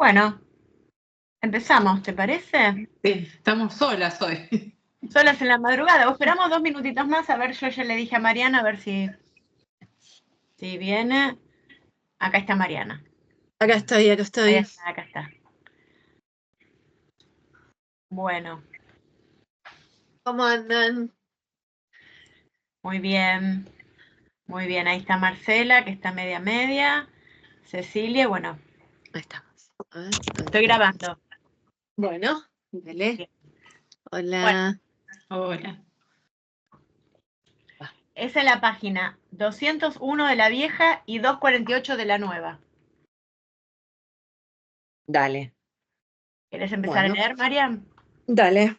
Bueno, empezamos, ¿te parece? Sí, estamos solas hoy. Solas en la madrugada. ¿O esperamos 2 minutitos más? A ver, yo ya le dije a Mariana, a ver si viene. Acá está Mariana. Acá estoy. Acá está. Bueno. ¿Cómo andan? Muy bien. Muy bien, ahí está Marcela, que está media. Cecilia, bueno. Ahí estamos. Estoy grabando. Bueno, dale. Bien. Hola. Bueno, hola. Esa es la página 201 de la vieja y 248 de la nueva. Dale. ¿Querés empezar a leer, Mariam? Dale.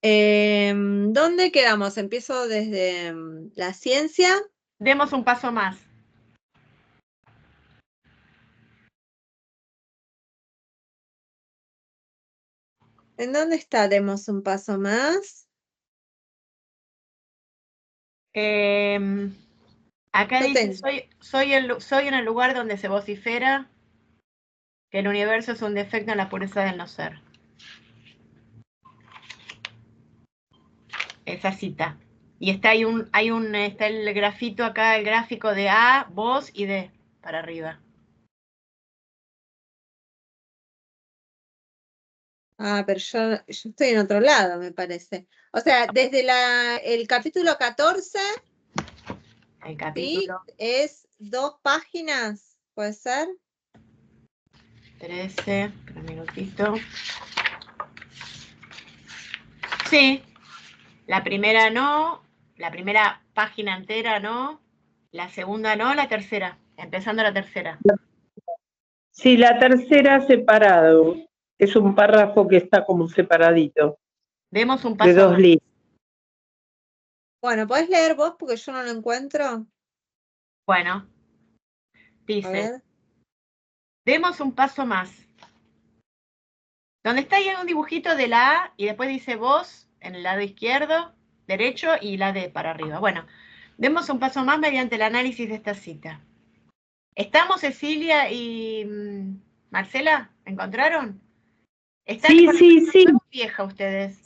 ¿Dónde quedamos? Empiezo desde la ciencia. Demos un paso más. ¿En dónde está? Demos un paso más. Acá Yo dice, soy en el lugar donde se vocifera que el universo es un defecto en la pureza del no ser. Esa cita. Y está está el grafito acá, el gráfico de A, vos y D, para arriba. pero yo estoy en otro lado, me parece. O sea, desde el capítulo 14, El capítulo ¿sí? Es 2 páginas, ¿puede ser? 13, un minutito. Sí, la primera no, la primera página entera no, la segunda no, la tercera, empezando la tercera. Sí, la tercera separado. Es un párrafo que está como separadito. Demos un De paso 2 más. líneas. Bueno, ¿podés leer vos? Porque yo no lo encuentro. Bueno, A dice, ver. demos un paso más. Donde está ahí un dibujito de la A y después dice vos en el lado izquierdo, derecho y la D para arriba. Bueno, demos un paso más mediante el análisis de esta cita. ¿Estamos, Cecilia y Marcela? ¿Encontraron? ¿Están Sí, con la sí, sí. vieja ustedes?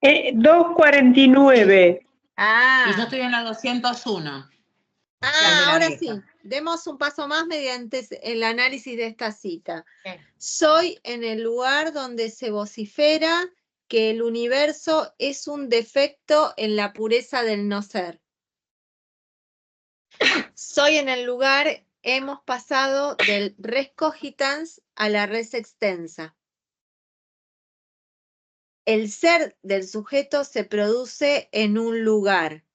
249. Y yo estoy en la 201. Ahora sí, demos un paso más mediante el análisis de esta cita. Sí. Soy en el lugar donde se vocifera que el universo es un defecto en la pureza del no ser. Soy en el lugar, hemos pasado del res cogitans a la res extensa. El ser del sujeto se produce en un lugar.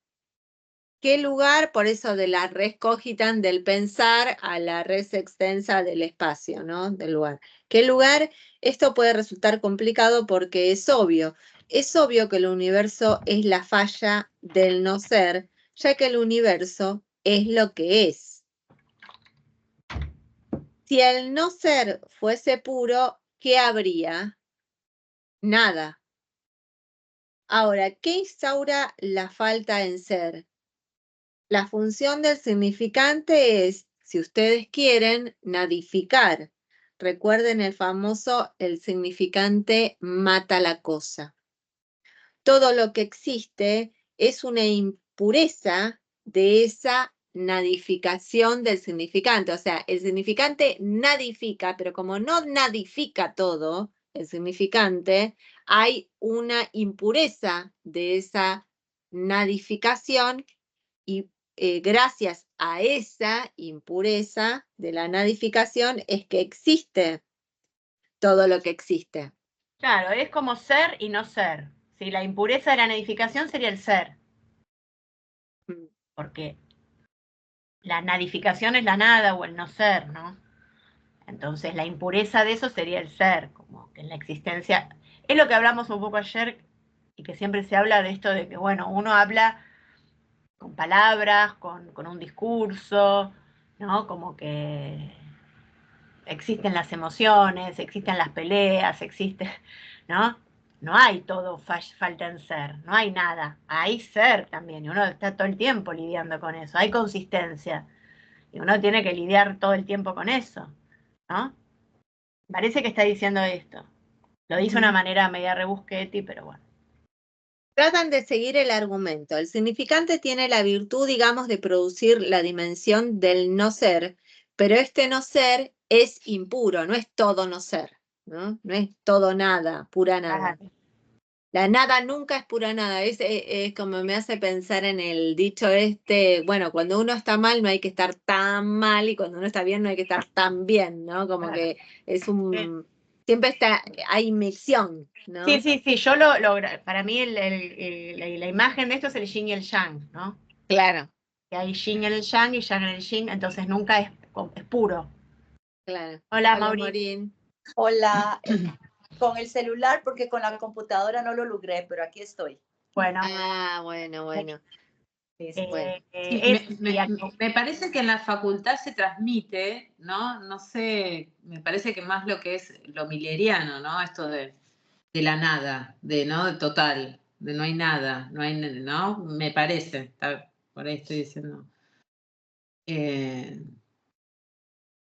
¿Qué lugar? Por eso de la res cogitans del pensar a la res extensa del espacio, ¿no? Del lugar. ¿Qué lugar? Esto puede resultar complicado porque es obvio. Es obvio que el universo es la falla del no ser, ya que el universo es lo que es. Si el no ser fuese puro, ¿qué habría? Nada. Ahora, ¿qué instaura la falta en ser? La función del significante es, si ustedes quieren, nadificar. Recuerden el famoso, el significante mata la cosa. Todo lo que existe es una impureza de esa nadificación del significante. O sea, el significante nadifica, pero como no nadifica todo el significante, hay una impureza de esa nadificación y gracias a esa impureza de la nadificación es que existe todo lo que existe. Claro, es como ser y no ser. Si la impureza de la nadificación sería el ser. Porque la nadificación es la nada o el no ser, ¿no? Entonces la impureza de eso sería el ser, como que en la existencia. Es lo que hablamos un poco ayer y que siempre se habla de esto de que, bueno, uno habla con palabras, con un discurso, ¿no? Como que existen las emociones, existen las peleas, ¿no? No hay todo falta en ser, no hay nada, hay ser también, y uno está todo el tiempo lidiando con eso, hay consistencia, y uno tiene que lidiar todo el tiempo con eso, ¿no? Parece que está diciendo esto. Lo dice de una manera media rebusqueti, pero bueno. Tratan de seguir el argumento. El significante tiene la virtud, digamos, de producir la dimensión del no ser, pero este no ser es impuro, no es todo no ser, ¿no? No es todo nada, pura nada. Claro. La nada nunca es pura nada. Es como me hace pensar en el dicho bueno, cuando uno está mal no hay que estar tan mal y cuando uno está bien no hay que estar tan bien, ¿no? Como Claro. que es siempre hay misión, ¿no? Sí, yo para mí la imagen de esto es el yin y el yang, ¿no? Claro, Que hay yin en el yang y yang en el yin, entonces nunca es puro. claro. Hola, Hola, Mauri. Morín. Hola, con el celular porque con la computadora no lo logré, pero aquí estoy. Bueno. Ah, bueno. Bueno. Sí, me parece que en la facultad se transmite, ¿no? No sé, me parece que más lo que es lo milleriano, ¿no? Esto de la nada, ¿no? De total, de no hay nada, ¿no? Me parece, por ahí estoy diciendo.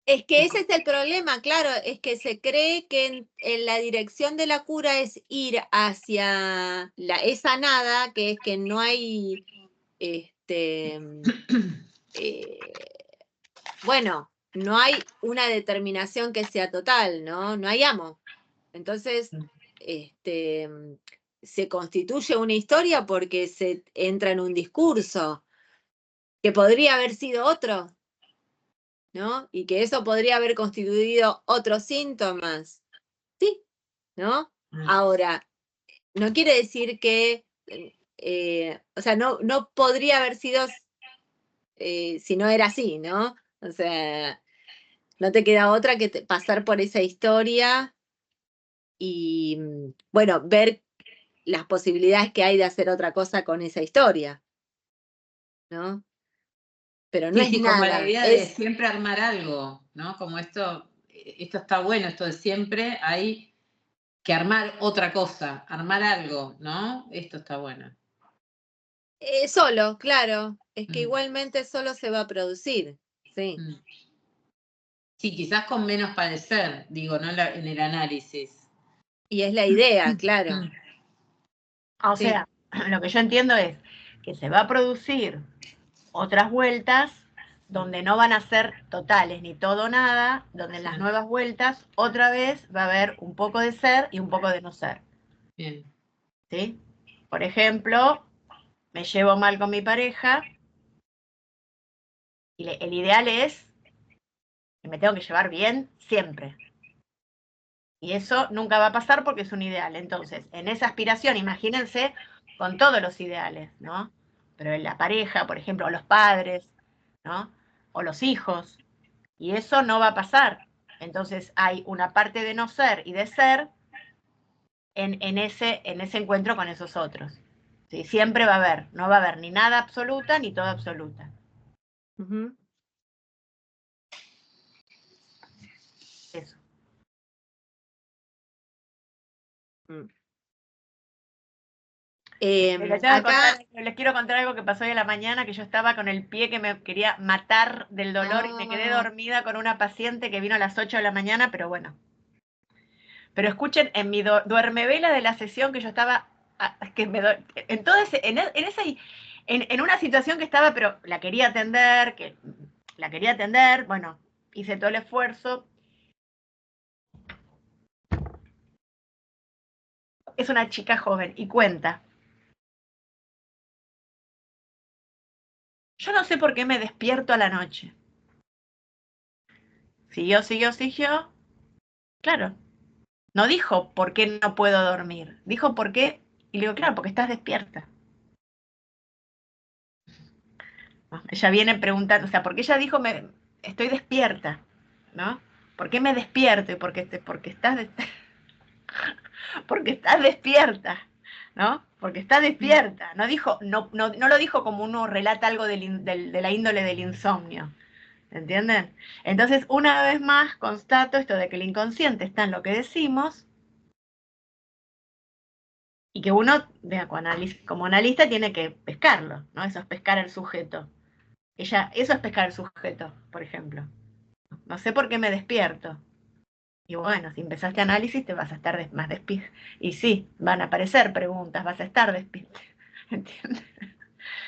Es que ese es el problema, claro, es que se cree que en la dirección de la cura es ir hacia esa nada, que es que no hay, bueno, no hay una determinación que sea total, ¿no? No hay amo. Entonces, se constituye una historia porque se entra en un discurso que podría haber sido otro, ¿no? Y que eso podría haber constituido otros síntomas, ¿sí? ¿No? Ahora, no quiere decir que, o sea, no podría haber sido si no era así, ¿no? O sea, no te queda otra que pasar por esa historia y, bueno, ver las posibilidades que hay de hacer otra cosa con esa historia, ¿no? Pero no es Sí, como la nada, idea de siempre armar algo, ¿no? Como esto está bueno, esto de siempre hay que armar otra cosa, armar algo, ¿no? Esto está bueno. Solo, claro, es que igualmente solo se va a producir, sí. Sí, quizás con menos padecer, digo, ¿no? En el análisis. Y es la idea, claro. O sea, lo que yo entiendo es que se va a producir otras vueltas donde no van a ser totales ni todo o nada, donde en las nuevas vueltas otra vez va a haber un poco de ser y un poco de no ser. Bien. ¿Sí? Por ejemplo, me llevo mal con mi pareja y el ideal es que me tengo que llevar bien siempre. Y eso nunca va a pasar porque es un ideal. Entonces, en esa aspiración, imagínense con todos los ideales, ¿no? Pero en la pareja, por ejemplo, o los padres, ¿no? O los hijos. Y eso no va a pasar. Entonces hay una parte de no ser y de ser en ese encuentro con esos otros. ¿Sí? Siempre va a haber, no va a haber ni nada absoluta ni toda absoluta. Eso. Les quiero contar algo que pasó hoy en la mañana, que yo estaba con el pie que me quería matar del dolor y me quedé dormida con una paciente que vino a las 8 de la mañana, pero bueno. Pero escuchen, en mi duermevela de la sesión que yo estaba, en todo en una situación que estaba, pero la quería atender, bueno, hice todo el esfuerzo. Es una chica joven y cuenta. Yo no sé por qué me despierto a la noche. Siguió. Claro. No dijo por qué no puedo dormir. Dijo por qué. Y le digo, claro, porque estás despierta. ¿No? Ella viene preguntando, o sea, porque ella dijo, estoy despierta, ¿no? ¿Por qué me despierto? Y porque estás porque estás despierta, ¿no? Porque está despierta. No dijo, no lo dijo como uno relata algo de la índole del insomnio. ¿Entienden? Entonces, una vez más, constato esto de que el inconsciente está en lo que decimos y que uno, como analista, tiene que pescarlo, ¿no? Eso es pescar el sujeto. Eso es pescar el sujeto, por ejemplo. No sé por qué me despierto. Y bueno, si empezaste análisis te vas a estar más despierto. Y sí, van a aparecer preguntas, vas a estar despierto. ¿Entiendes?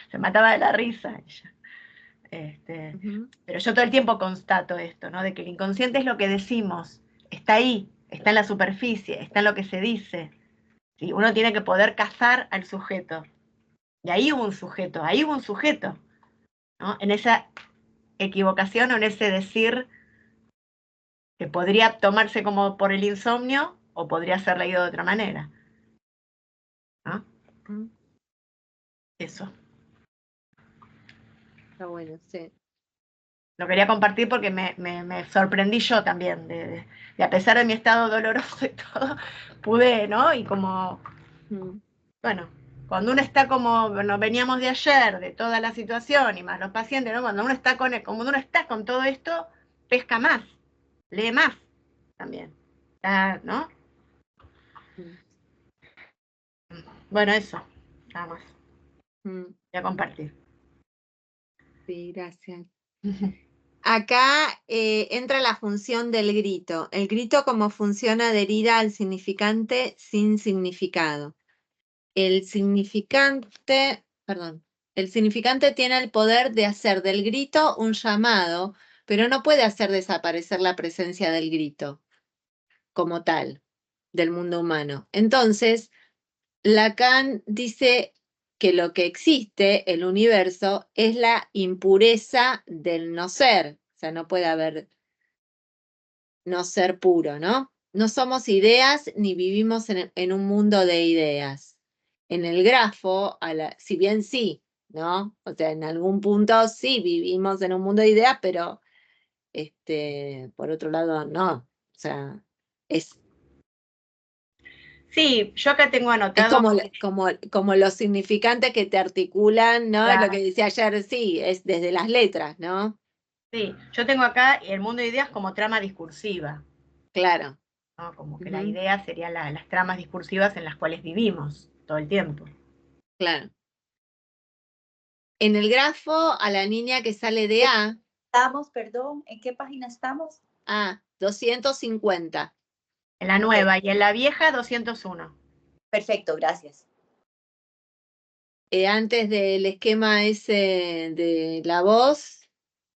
Se mataba de la risa ella. Pero yo todo el tiempo constato esto, ¿no? De que el inconsciente es lo que decimos, está ahí, está en la superficie, está en lo que se dice. ¿Sí? Uno tiene que poder cazar al sujeto. Y ahí hubo un sujeto, ahí hubo un sujeto, ¿no? En esa equivocación o en ese decir que podría tomarse como por el insomnio o podría ser leído de otra manera, ¿no? Eso. Está bueno, sí. Lo quería compartir porque me sorprendí yo también, de a pesar de mi estado doloroso y todo, pude, ¿no? Y como, bueno, cuando uno está como, bueno, veníamos de ayer, de toda la situación y más los pacientes, ¿no? Cuando uno está como uno está con todo esto, pesca más, lee más también, ¿no? Bueno, eso, nada más. Voy a compartir. Sí, gracias. Acá entra la función del grito. El grito como función adherida al significante sin significado. El significante tiene el poder de hacer del grito un llamado, pero no puede hacer desaparecer la presencia del grito como tal, del mundo humano. Entonces, Lacan dice que lo que existe, el universo, es la impureza del no ser. O sea, no puede haber no ser puro, ¿no? No somos ideas ni vivimos en un mundo de ideas. En el grafo, si bien sí, ¿no? O sea, en algún punto sí vivimos en un mundo de ideas, pero por otro lado no. O sea, es Sí, yo acá tengo anotado. como los significantes que te articulan, ¿no? Claro. Lo que decía ayer, sí, es desde las letras, ¿no? Sí, yo tengo acá el mundo de ideas como trama discursiva. Claro. ¿No? Como que la idea sería las tramas discursivas en las cuales vivimos todo el tiempo. Claro. En el grafo, a la niña que sale de A. Estamos, perdón, ¿en qué página estamos? 250. En la nueva y en la vieja 201. Perfecto, gracias. Antes del esquema ese de la voz,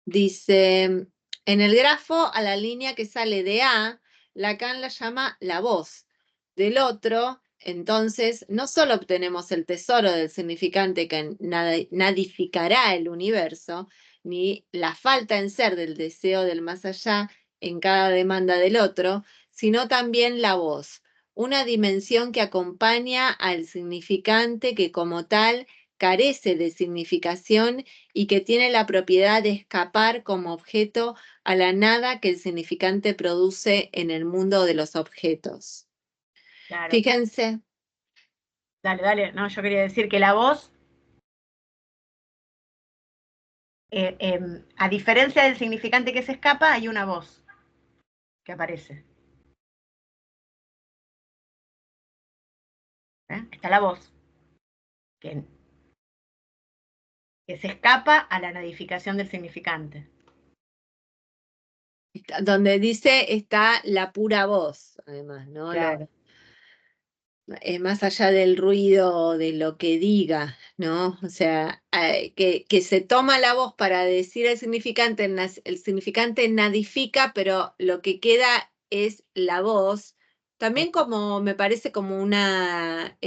dice, en el grafo a la línea que sale de A, Lacan la llama la voz. Del otro, entonces, no solo obtenemos el tesoro del significante que nadificará el universo, ni la falta en ser del deseo del más allá en cada demanda del otro, sino también la voz, una dimensión que acompaña al significante que como tal carece de significación y que tiene la propiedad de escapar como objeto a la nada que el significante produce en el mundo de los objetos. Claro. Fíjense. Dale, no, yo quería decir que la voz, a diferencia del significante que se escapa, hay una voz que aparece. Está la voz, que se escapa a la nadificación del significante. Donde dice está la pura voz, además, ¿no? Claro. Más allá del ruido, de lo que diga, ¿no? O sea, que se toma la voz para decir el significante nadifica, pero lo que queda es la voz. También como me parece como una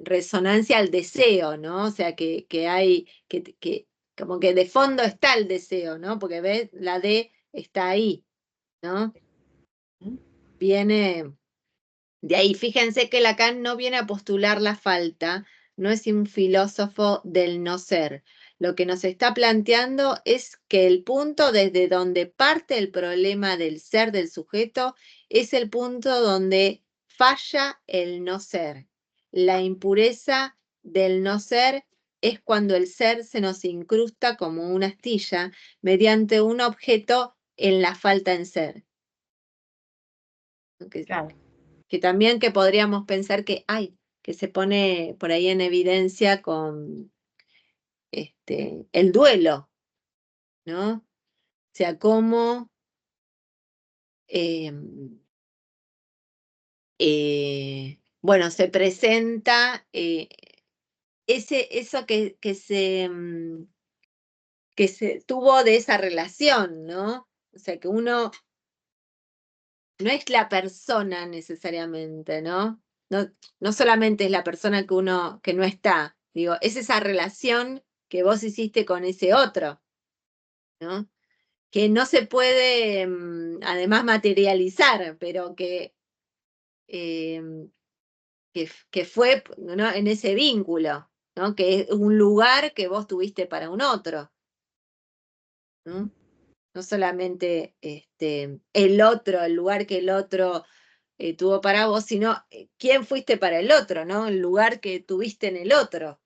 resonancia al deseo, ¿no? O sea, que hay, que como que de fondo está el deseo, ¿no? Porque ves, la D está ahí, ¿no? Viene de ahí. Fíjense que Lacan no viene a postular la falta, no es un filósofo del no ser. Lo que nos está planteando es que el punto desde donde parte el problema del ser del sujeto es el punto donde falla el no ser. La impureza del no ser es cuando el ser se nos incrusta como una astilla mediante un objeto en la falta en ser. Claro. Que también que podríamos pensar que se pone por ahí en evidencia con el duelo, ¿no? O sea, cómo bueno, se presenta eso que se tuvo de esa relación, ¿no? O sea, que uno no es la persona necesariamente, ¿no? No solamente es la persona que no está, digo, es esa relación que vos hiciste con ese otro, ¿no? Que no se puede, además, materializar, pero que fue, ¿no?, en ese vínculo, ¿no? Que es un lugar que vos tuviste para un otro, ¿no? No solamente el otro, el lugar que el otro tuvo para vos, sino quién fuiste para el otro, ¿no? El lugar que tuviste en el otro,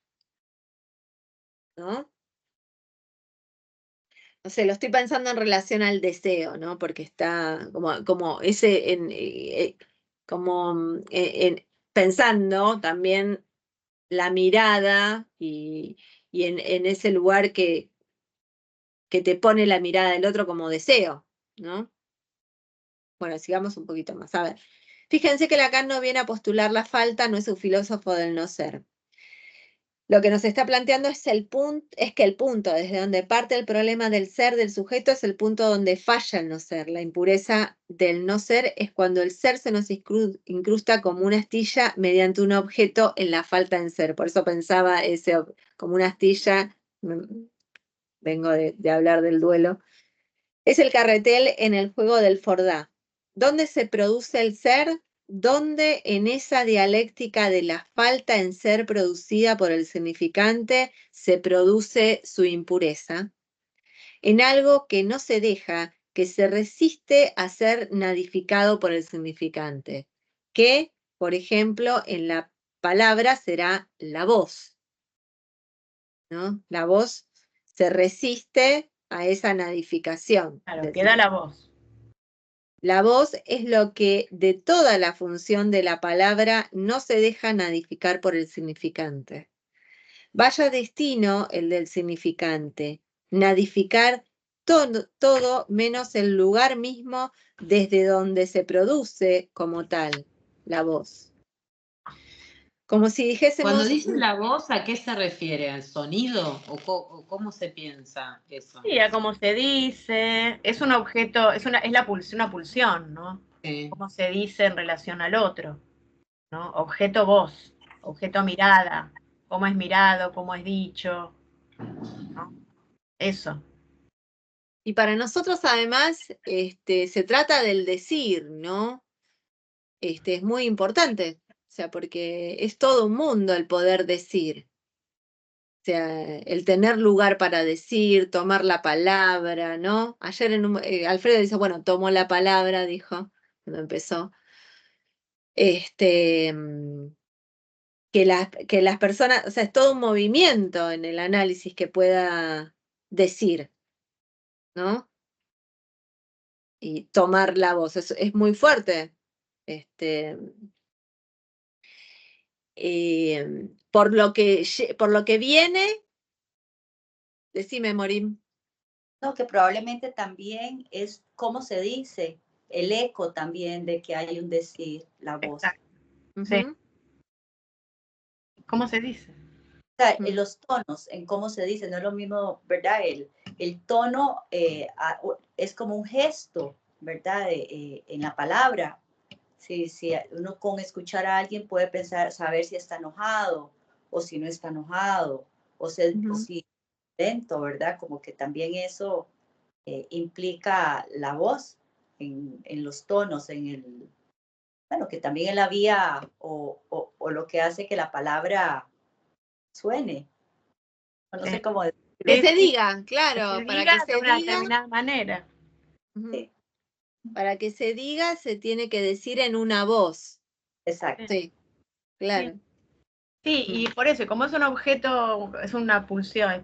¿no? No sé, lo estoy pensando en relación al deseo, ¿no? Porque está como ese, pensando también la mirada y en ese lugar que te pone la mirada del otro como deseo, ¿no? Bueno, sigamos un poquito más. A ver, fíjense que Lacan no viene a postular la falta, no es un filósofo del no ser. Lo que nos está planteando es que el punto desde donde parte el problema del ser del sujeto es el punto donde falla el no ser. La impureza del no ser es cuando el ser se nos incrusta como una astilla mediante un objeto en la falta en ser. Por eso pensaba como una astilla, vengo de hablar del duelo. Es el carretel en el juego del Fordá. ¿Dónde se produce el ser? ¿Dónde en esa dialéctica de la falta en ser producida por el significante se produce su impureza? En algo que no se deja, que se resiste a ser nadificado por el significante, que, por ejemplo, en la palabra será la voz, ¿no? La voz se resiste a esa nadificación. Claro, queda la voz. La voz es lo que de toda la función de la palabra no se deja nadificar por el significante. Vaya destino el del significante, nadificar todo menos el lugar mismo desde donde se produce como tal la voz. Como si dijésemos... Cuando dice la voz, ¿a qué se refiere? ¿Al sonido? ¿O cómo se piensa eso? Sí, a cómo se dice, es un objeto, es una pulsión, ¿no? Sí. Cómo se dice en relación al otro, ¿no? Objeto voz, objeto mirada, cómo es mirado, cómo es dicho, ¿no? Eso. Y para nosotros además se trata del decir, ¿no? Es muy importante, o sea, porque es todo un mundo el poder decir. O sea, el tener lugar para decir, tomar la palabra, ¿no? Ayer Alfredo dice, bueno, tomó la palabra, dijo, cuando empezó. Que las personas, o sea, es todo un movimiento en el análisis que pueda decir, ¿no? Y tomar la voz, es muy fuerte. Por lo que viene, decime, Morín. No, que probablemente también es cómo se dice, el eco también de que hay un decir, la voz. Exacto. Sí. ¿Cómo se dice? O sea, en los tonos, en cómo se dice, no es lo mismo, ¿verdad? El tono es como un gesto, ¿verdad? En la palabra. Si uno con escuchar a alguien puede saber si está enojado o si no está enojado, o si es lento, ¿verdad? Como que también eso implica la voz en los tonos, bueno, que también es la vía o lo que hace que la palabra suene. No sé cómo decirlo. Que se diga, claro, que para que se de una diga. determinada manera. Sí. Para que se diga, se tiene que decir en una voz. Exacto. Sí, claro. Sí, y por eso, como es un objeto, es una pulsión,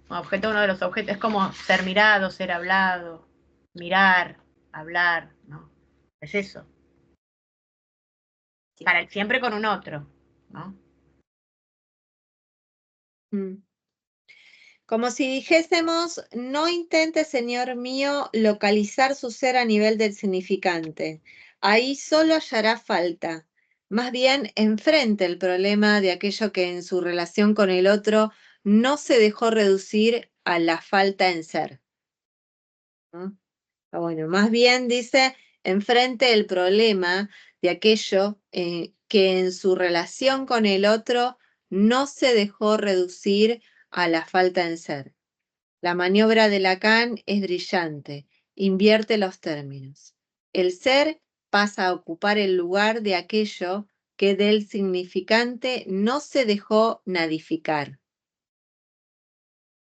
un objeto, uno de los objetos, es como ser mirado, ser hablado, mirar, hablar, ¿no? Es eso. Sí. Siempre con un otro, ¿no? Como si dijésemos, no intente, Señor mío, localizar su ser a nivel del significante. Ahí solo hallará falta. Más bien, enfrente el problema de aquello que en su relación con el otro no se dejó reducir a la falta en ser. ¿No? Bueno, más bien dice, enfrente el problema de aquello que en su relación con el otro no se dejó reducir a la falta en ser. La maniobra de Lacan es brillante, invierte los términos. El ser pasa a ocupar el lugar de aquello que del significante no se dejó nadificar.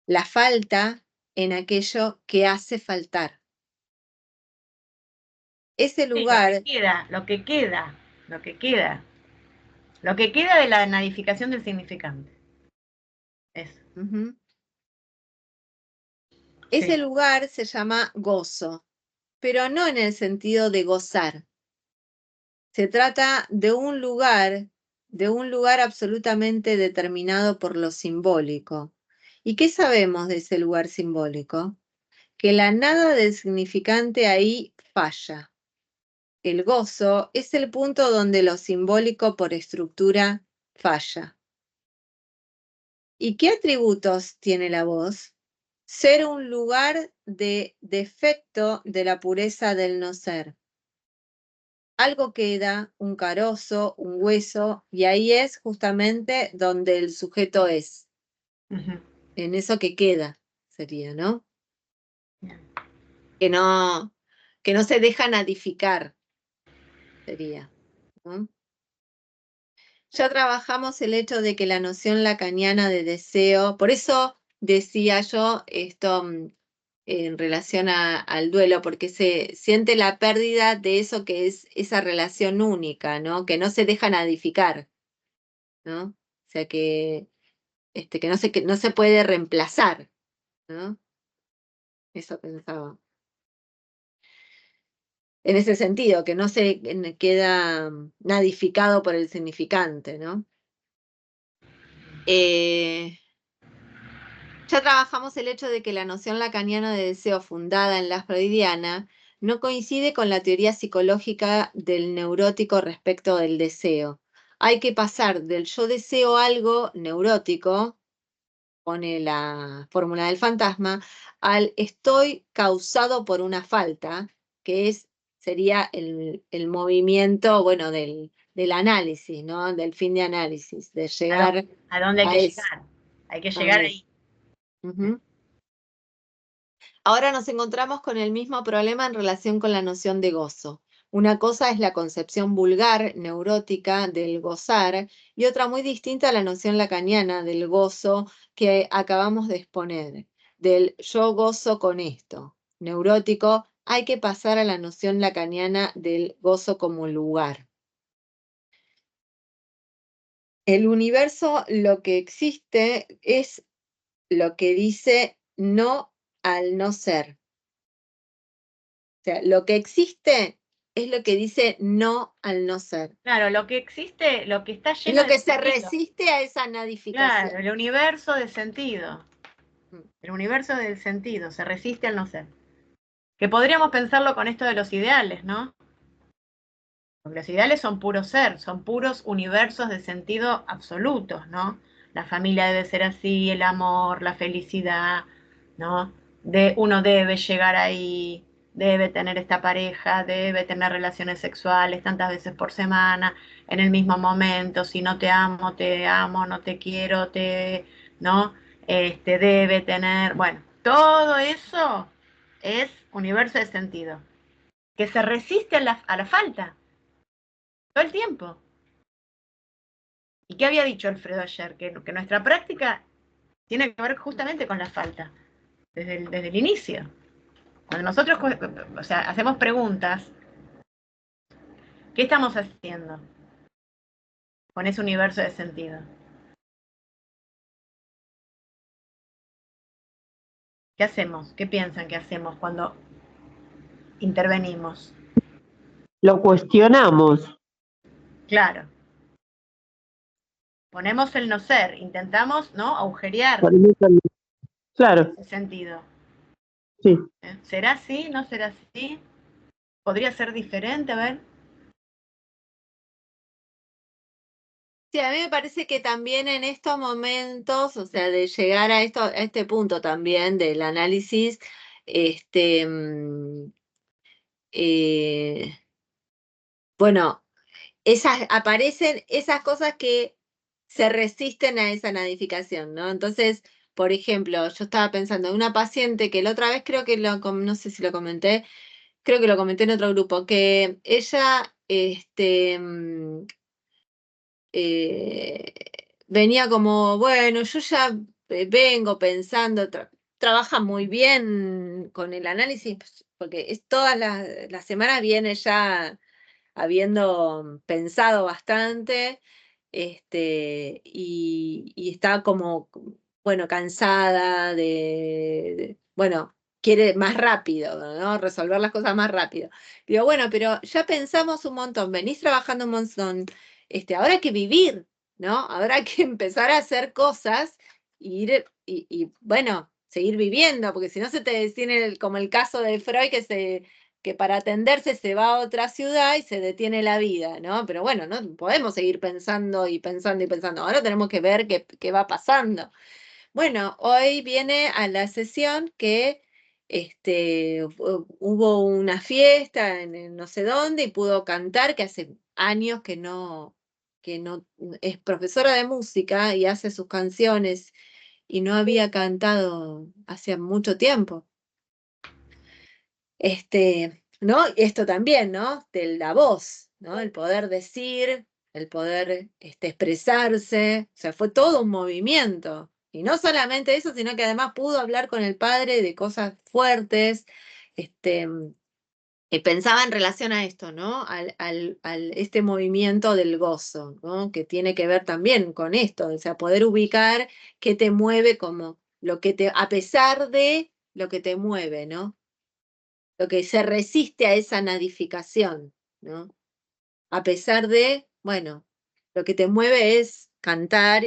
La falta en aquello que hace faltar. Ese lugar... Sí, lo que queda de la nadificación del significante. Eso. Ese lugar se llama gozo, pero no en el sentido de gozar. Se trata de un lugar absolutamente determinado por lo simbólico. ¿Y qué sabemos de ese lugar simbólico? Que la nada del significante ahí falla. El gozo es el punto donde lo simbólico por estructura falla. ¿Y qué atributos tiene la voz? Ser un lugar de defecto de la pureza del no ser. Algo queda, un carozo, un hueso, y ahí es justamente donde el sujeto es. En eso que queda, sería, ¿no? Que no se deja nadificar, sería, ¿no? Ya trabajamos el hecho de que la noción lacaniana de deseo, por eso decía yo esto en relación al duelo, porque se siente la pérdida de eso que es esa relación única, ¿no? Que no se deja nadificar, ¿no? O sea que no se puede reemplazar, ¿no? Eso pensaba. En ese sentido, que no se queda nadificado por el significante, ¿no? Ya trabajamos el hecho de que la noción lacaniana de deseo fundada en la freudiana no coincide con la teoría psicológica del neurótico respecto del deseo. Hay que pasar del yo deseo algo neurótico, pone la fórmula del fantasma, al estoy causado por una falta, que sería el movimiento, bueno, del análisis, ¿no? Del fin de análisis, de llegar ¿A dónde hay que eso. llegar? Hay que llegar ahí. Ahora nos encontramos con el mismo problema en relación con la noción de gozo. Una cosa es la concepción vulgar, neurótica, del gozar, y otra muy distinta a la noción lacaniana del gozo que acabamos de exponer, del yo gozo con esto. Neurótico, hay que pasar a la noción lacaniana del gozo como lugar. El universo, lo que existe, es lo que dice no al no ser. O sea, lo que existe es lo que dice no al no ser. Claro, lo que existe, lo que está lleno Es lo que de se sentido. resiste a esa nadificación. Claro, el universo de sentido. El universo del sentido, se resiste al no ser. Que podríamos pensarlo con esto de los ideales, ¿no? Porque los ideales son puro ser, son puros universos de sentido absolutos, ¿no? La familia debe ser así, el amor, la felicidad, ¿no? Uno debe llegar ahí, debe tener esta pareja, debe tener relaciones sexuales tantas veces por semana, en el mismo momento, si no te amo, no te quiero, ¿no? Debe tener, bueno, todo eso es universo de sentido, que se resiste a la falta. Todo el tiempo. ¿Y qué había dicho Alfredo ayer? Que nuestra práctica tiene que ver justamente con la falta, desde el inicio. Cuando nosotros hacemos preguntas, ¿qué estamos haciendo con ese universo de sentido? ¿Qué hacemos? ¿Qué piensan que hacemos cuando intervenimos? Lo cuestionamos. Claro. Ponemos el no ser, intentamos, ¿no? Agujerear. Claro. En ese sentido. Sí. ¿Será así? ¿No será así? ¿Podría ser diferente? A ver. Sí, a mí me parece que también en estos momentos, o sea, de llegar a este punto también del análisis, bueno, aparecen esas cosas que se resisten a esa nadificación, ¿no? Entonces, por ejemplo, yo estaba pensando en una paciente que la otra vez creo que no sé si lo comenté, creo que lo comenté en otro grupo, que ella, venía como, bueno, yo ya vengo pensando, trabaja muy bien con el análisis, pues, porque todas las semanas viene ya habiendo pensado bastante, y está como, bueno, cansada bueno, quiere más rápido, ¿no? Resolver las cosas más rápido. Digo, bueno, pero ya pensamos un montón, venís trabajando un montón, ahora hay que vivir, ¿no? Ahora hay que empezar a hacer cosas y bueno, seguir viviendo, porque si no se te detiene como el caso de Freud que para atenderse se va a otra ciudad y se detiene la vida, ¿no? Pero bueno, no podemos seguir pensando y pensando y pensando. Ahora tenemos que ver qué va pasando. Bueno, hoy viene a la sesión que hubo una fiesta en no sé dónde y pudo cantar, que hace años que no es profesora de música y hace sus canciones y no había cantado hace mucho tiempo. ¿No? Esto también, ¿no? De la voz, ¿no? El poder decir, el poder expresarse, o sea, fue todo un movimiento. Y no solamente eso, sino que además pudo hablar con el padre de cosas fuertes, y pensaba en relación a esto, ¿no? Este movimiento del gozo, ¿no? Que tiene que ver también con esto, o sea, poder ubicar qué te mueve como a pesar de lo que te mueve, ¿no? Lo que se resiste a esa nadificación, ¿no? A pesar de, bueno, lo que te mueve es cantar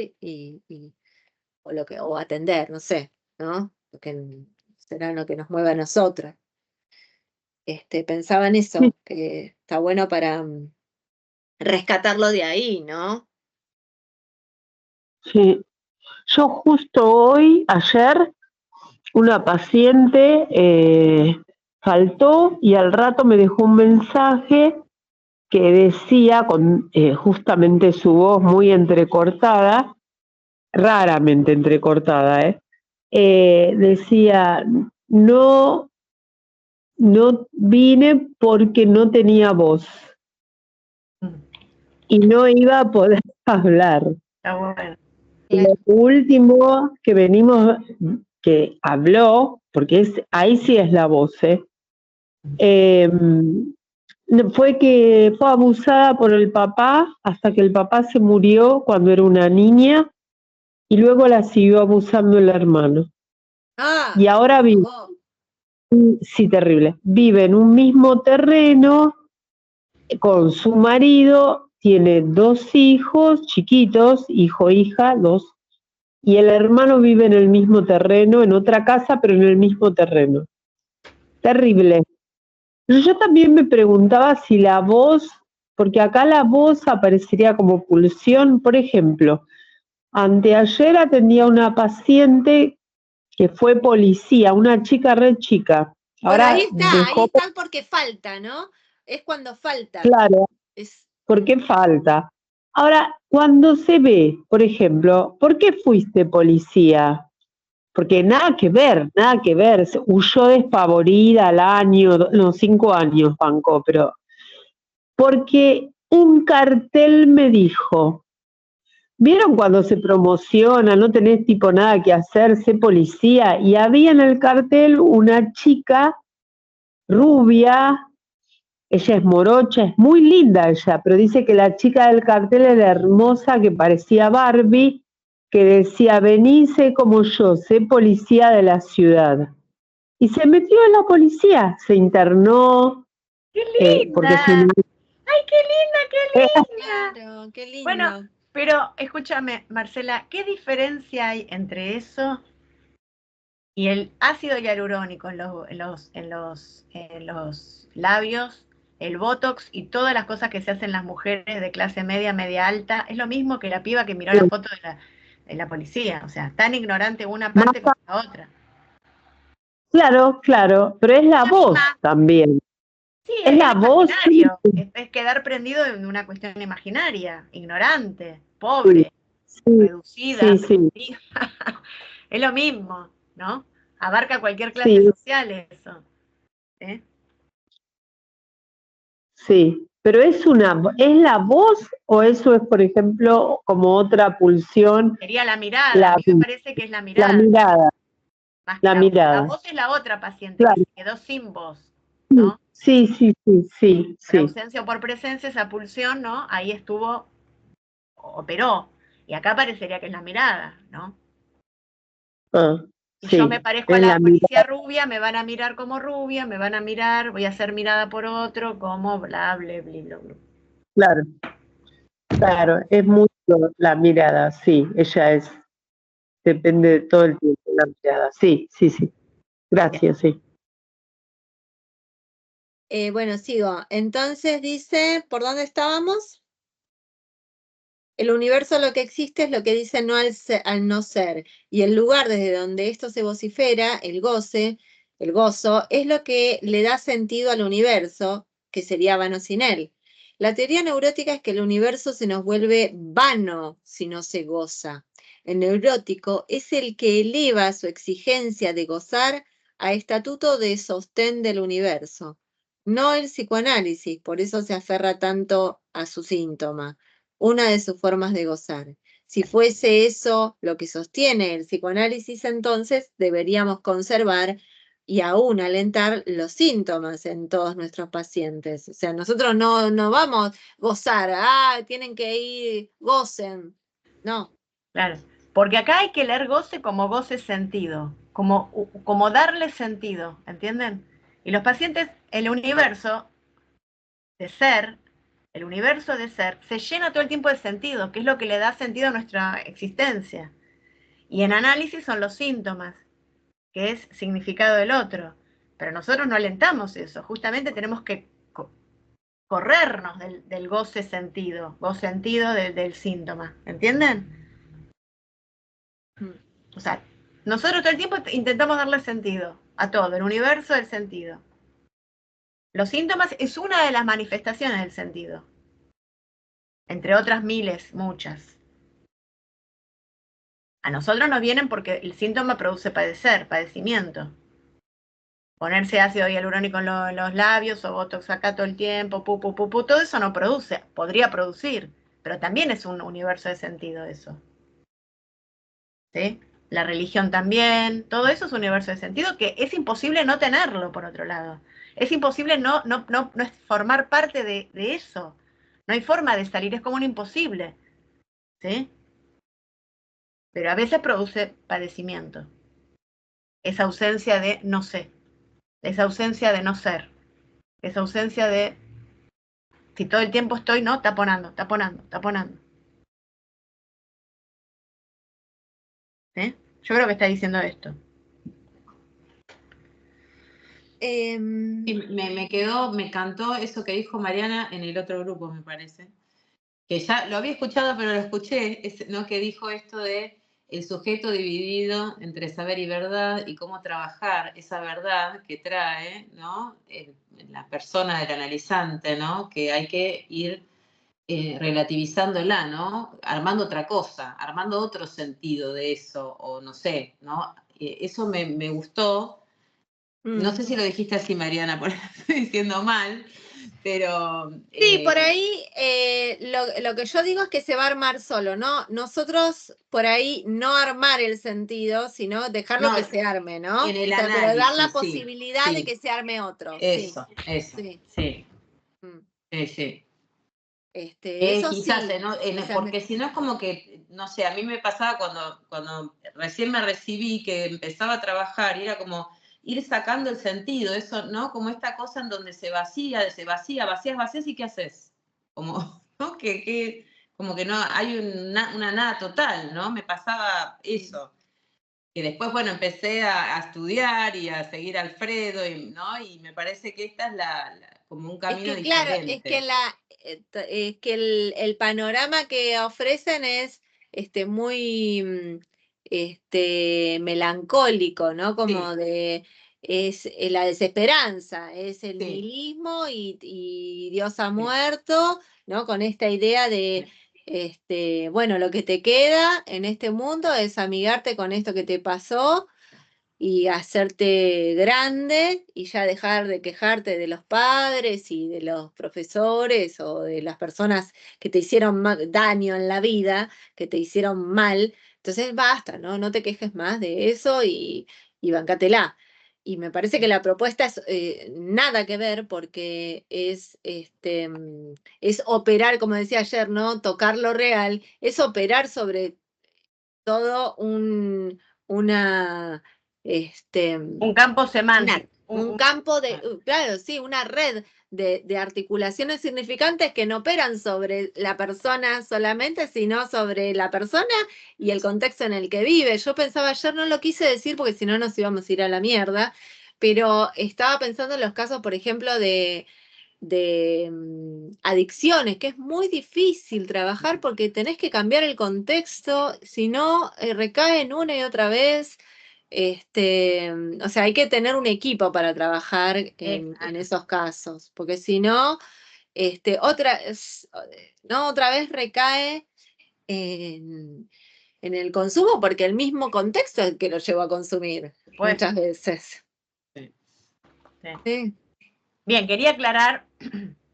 o atender, no sé, ¿no? Lo que será lo que nos mueve a nosotras. Pensaba en eso, que está bueno para rescatarlo de ahí, ¿no? Sí. Yo justo ayer, una paciente faltó y al rato me dejó un mensaje que decía, con justamente su voz muy entrecortada, raramente entrecortada, decía, no vine porque no tenía voz y no iba a poder hablar. Está bueno. Lo último que habló, porque ahí sí es la voz, fue que fue abusada por el papá hasta que el papá se murió cuando era una niña y luego la siguió abusando el hermano. Y ahora vive, sí, terrible, vive en un mismo terreno con su marido, tiene 2 hijos chiquitos, hijo, hija, 2, y el hermano vive en el mismo terreno, en otra casa, pero en el mismo terreno. Terrible. Yo también me preguntaba si la voz, porque acá la voz aparecería como pulsión, por ejemplo, anteayer atendía a una paciente que fue policía, una chica re chica. Bueno, Ahora ahí está porque falta, ¿no? Es cuando falta. Claro, porque falta. Ahora, cuando se ve, por ejemplo, ¿por qué fuiste policía? Porque nada que ver, huyó despavorida al año, no, 5 años bancó, pero porque un cartel me dijo, ¿vieron cuando se promociona, no tenés tipo nada que hacer, sé policía? Y había en el cartel una chica rubia, ella es morocha, es muy linda ella, pero dice que la chica del cartel era hermosa, que parecía Barbie, que decía, vení, sé como yo, sé policía de la ciudad. Y se metió en la policía, se internó. ¡Qué linda! Porque ¡Ay, qué linda, qué linda! Claro, qué lindo. Bueno, pero escúchame, Marcela, ¿qué diferencia hay entre eso Y el ácido hialurónico en los labios, el botox y todas las cosas que se hacen las mujeres de clase media, media alta, es lo mismo que la piba que miró la foto de la policía. O sea, tan ignorante una parte como la otra. Claro, claro, pero es la voz también. Sí, es la voz. Es quedar prendido en una cuestión imaginaria, ignorante, pobre, reducida. Sí. Es lo mismo, ¿no? Abarca cualquier clase social eso. Sí, pero ¿es la voz o eso es, por ejemplo, como otra pulsión? Sería la mirada, a mí me parece que es la mirada. La mirada. Más que la voz. La voz es la otra paciente que se quedó sin voz, ¿no? Sí. Por ausencia o por presencia, esa pulsión, ¿no? Ahí estuvo, operó. Y acá parecería que es la mirada, ¿no? Si yo me parezco a la policía rubia, me van a mirar como rubia, me van a mirar, voy a ser mirada por otro, como bla, bla, bla, bla. Claro, es mucho la mirada, sí, ella es, depende de todo el tiempo la mirada, sí. Gracias, sí. Bueno, sigo. Entonces dice, ¿por dónde estábamos? El universo lo que existe es lo que dice no al no ser. Y el lugar desde donde esto se vocifera, el gozo, es lo que le da sentido al universo, que sería vano sin él. La teoría neurótica es que el universo se nos vuelve vano si no se goza. El neurótico es el que eleva su exigencia de gozar a estatuto de sostén del universo. No el psicoanálisis, por eso se aferra tanto a su síntoma, una de sus formas de gozar. Si fuese eso lo que sostiene el psicoanálisis, entonces deberíamos conservar y aún alentar los síntomas en todos nuestros pacientes. O sea, nosotros no vamos a gozar, tienen que ir, gocen. No. Claro, porque acá hay que leer goce como goce sentido, como darle sentido, ¿entienden? Y los pacientes, el universo de ser, se llena todo el tiempo de sentido, que es lo que le da sentido a nuestra existencia. Y en análisis son los síntomas, que es significado del otro. Pero nosotros no alentamos eso, justamente tenemos que corrernos del goce sentido del síntoma, ¿entienden? O sea, nosotros todo el tiempo intentamos darle sentido a todo, el universo del sentido. Los síntomas es una de las manifestaciones del sentido, entre otras miles, muchas. A nosotros nos vienen porque el síntoma produce padecimiento. Ponerse ácido hialurónico en los labios o botox acá todo el tiempo, todo eso no produce, podría producir, pero también es un universo de sentido eso. ¿Sí? La religión también, todo eso es un universo de sentido que es imposible no tenerlo, por otro lado. Es imposible no formar parte de eso. No hay forma de salir, es como un imposible. ¿Sí? Pero a veces produce padecimiento. Esa ausencia de no sé, esa ausencia de no ser, esa ausencia de, si todo el tiempo estoy, ¿no? Taponando. ¿Sí? Yo creo que está diciendo esto. Sí, me cantó eso que dijo Mariana en el otro grupo, me parece. Que ya lo había escuchado, pero lo escuché, ¿no? Que dijo esto de el sujeto dividido entre saber y verdad y cómo trabajar esa verdad que trae, ¿no? La persona del analizante, ¿no? Que hay que ir relativizándola, ¿no? Armando otra cosa, armando otro sentido de eso, o no sé, ¿no? Eso me gustó. No sé si lo dijiste así, Mariana, por eso estoy diciendo mal, pero... Sí, por ahí lo que yo digo es que se va a armar solo, ¿no? Nosotros por ahí no armar el sentido, sino dejarlo que se arme, ¿no? En el análisis, pero dar la posibilidad de que se arme otro. Eso, sí. Eso quizás, sí. Porque si no es como que, no sé, a mí me pasaba cuando recién me recibí, que empezaba a trabajar, y era como ir sacando el sentido, eso, ¿no? Como esta cosa en donde vacías, ¿y qué haces? Como, ¿no? Como que no hay una nada total, ¿no? Me pasaba eso. que después, bueno, empecé a estudiar y a seguir a Alfredo, ¿no? Y me parece que esta es como un camino diferente. Claro, es que el panorama que ofrecen es muy melancólico, ¿no? Como es la desesperanza, es el nihilismo y Dios ha muerto, ¿no? Con esta idea de bueno, lo que te queda en este mundo es amigarte con esto que te pasó y hacerte grande y ya dejar de quejarte de los padres y de los profesores o de las personas que te hicieron daño en la vida, que te hicieron mal. Entonces basta, ¿no? No te quejes más de eso y bancátela. Y me parece que la propuesta es nada que ver porque es operar, como decía ayer, ¿no? Tocar lo real, es operar sobre todo una un campo semántico. Un campo de, claro, sí, una red de articulaciones significantes que no operan sobre la persona solamente, sino sobre la persona y el contexto en el que vive. Yo pensaba ayer, no lo quise decir porque si no nos íbamos a ir a la mierda, pero estaba pensando en los casos, por ejemplo, de adicciones, que es muy difícil trabajar porque tenés que cambiar el contexto, si no, recae en una y otra vez. O sea, hay que tener un equipo para trabajar en esos casos, porque si no, otra vez recae en el consumo, porque el mismo contexto es el que lo llevó a consumir muchas veces. Sí. Bien, quería aclarar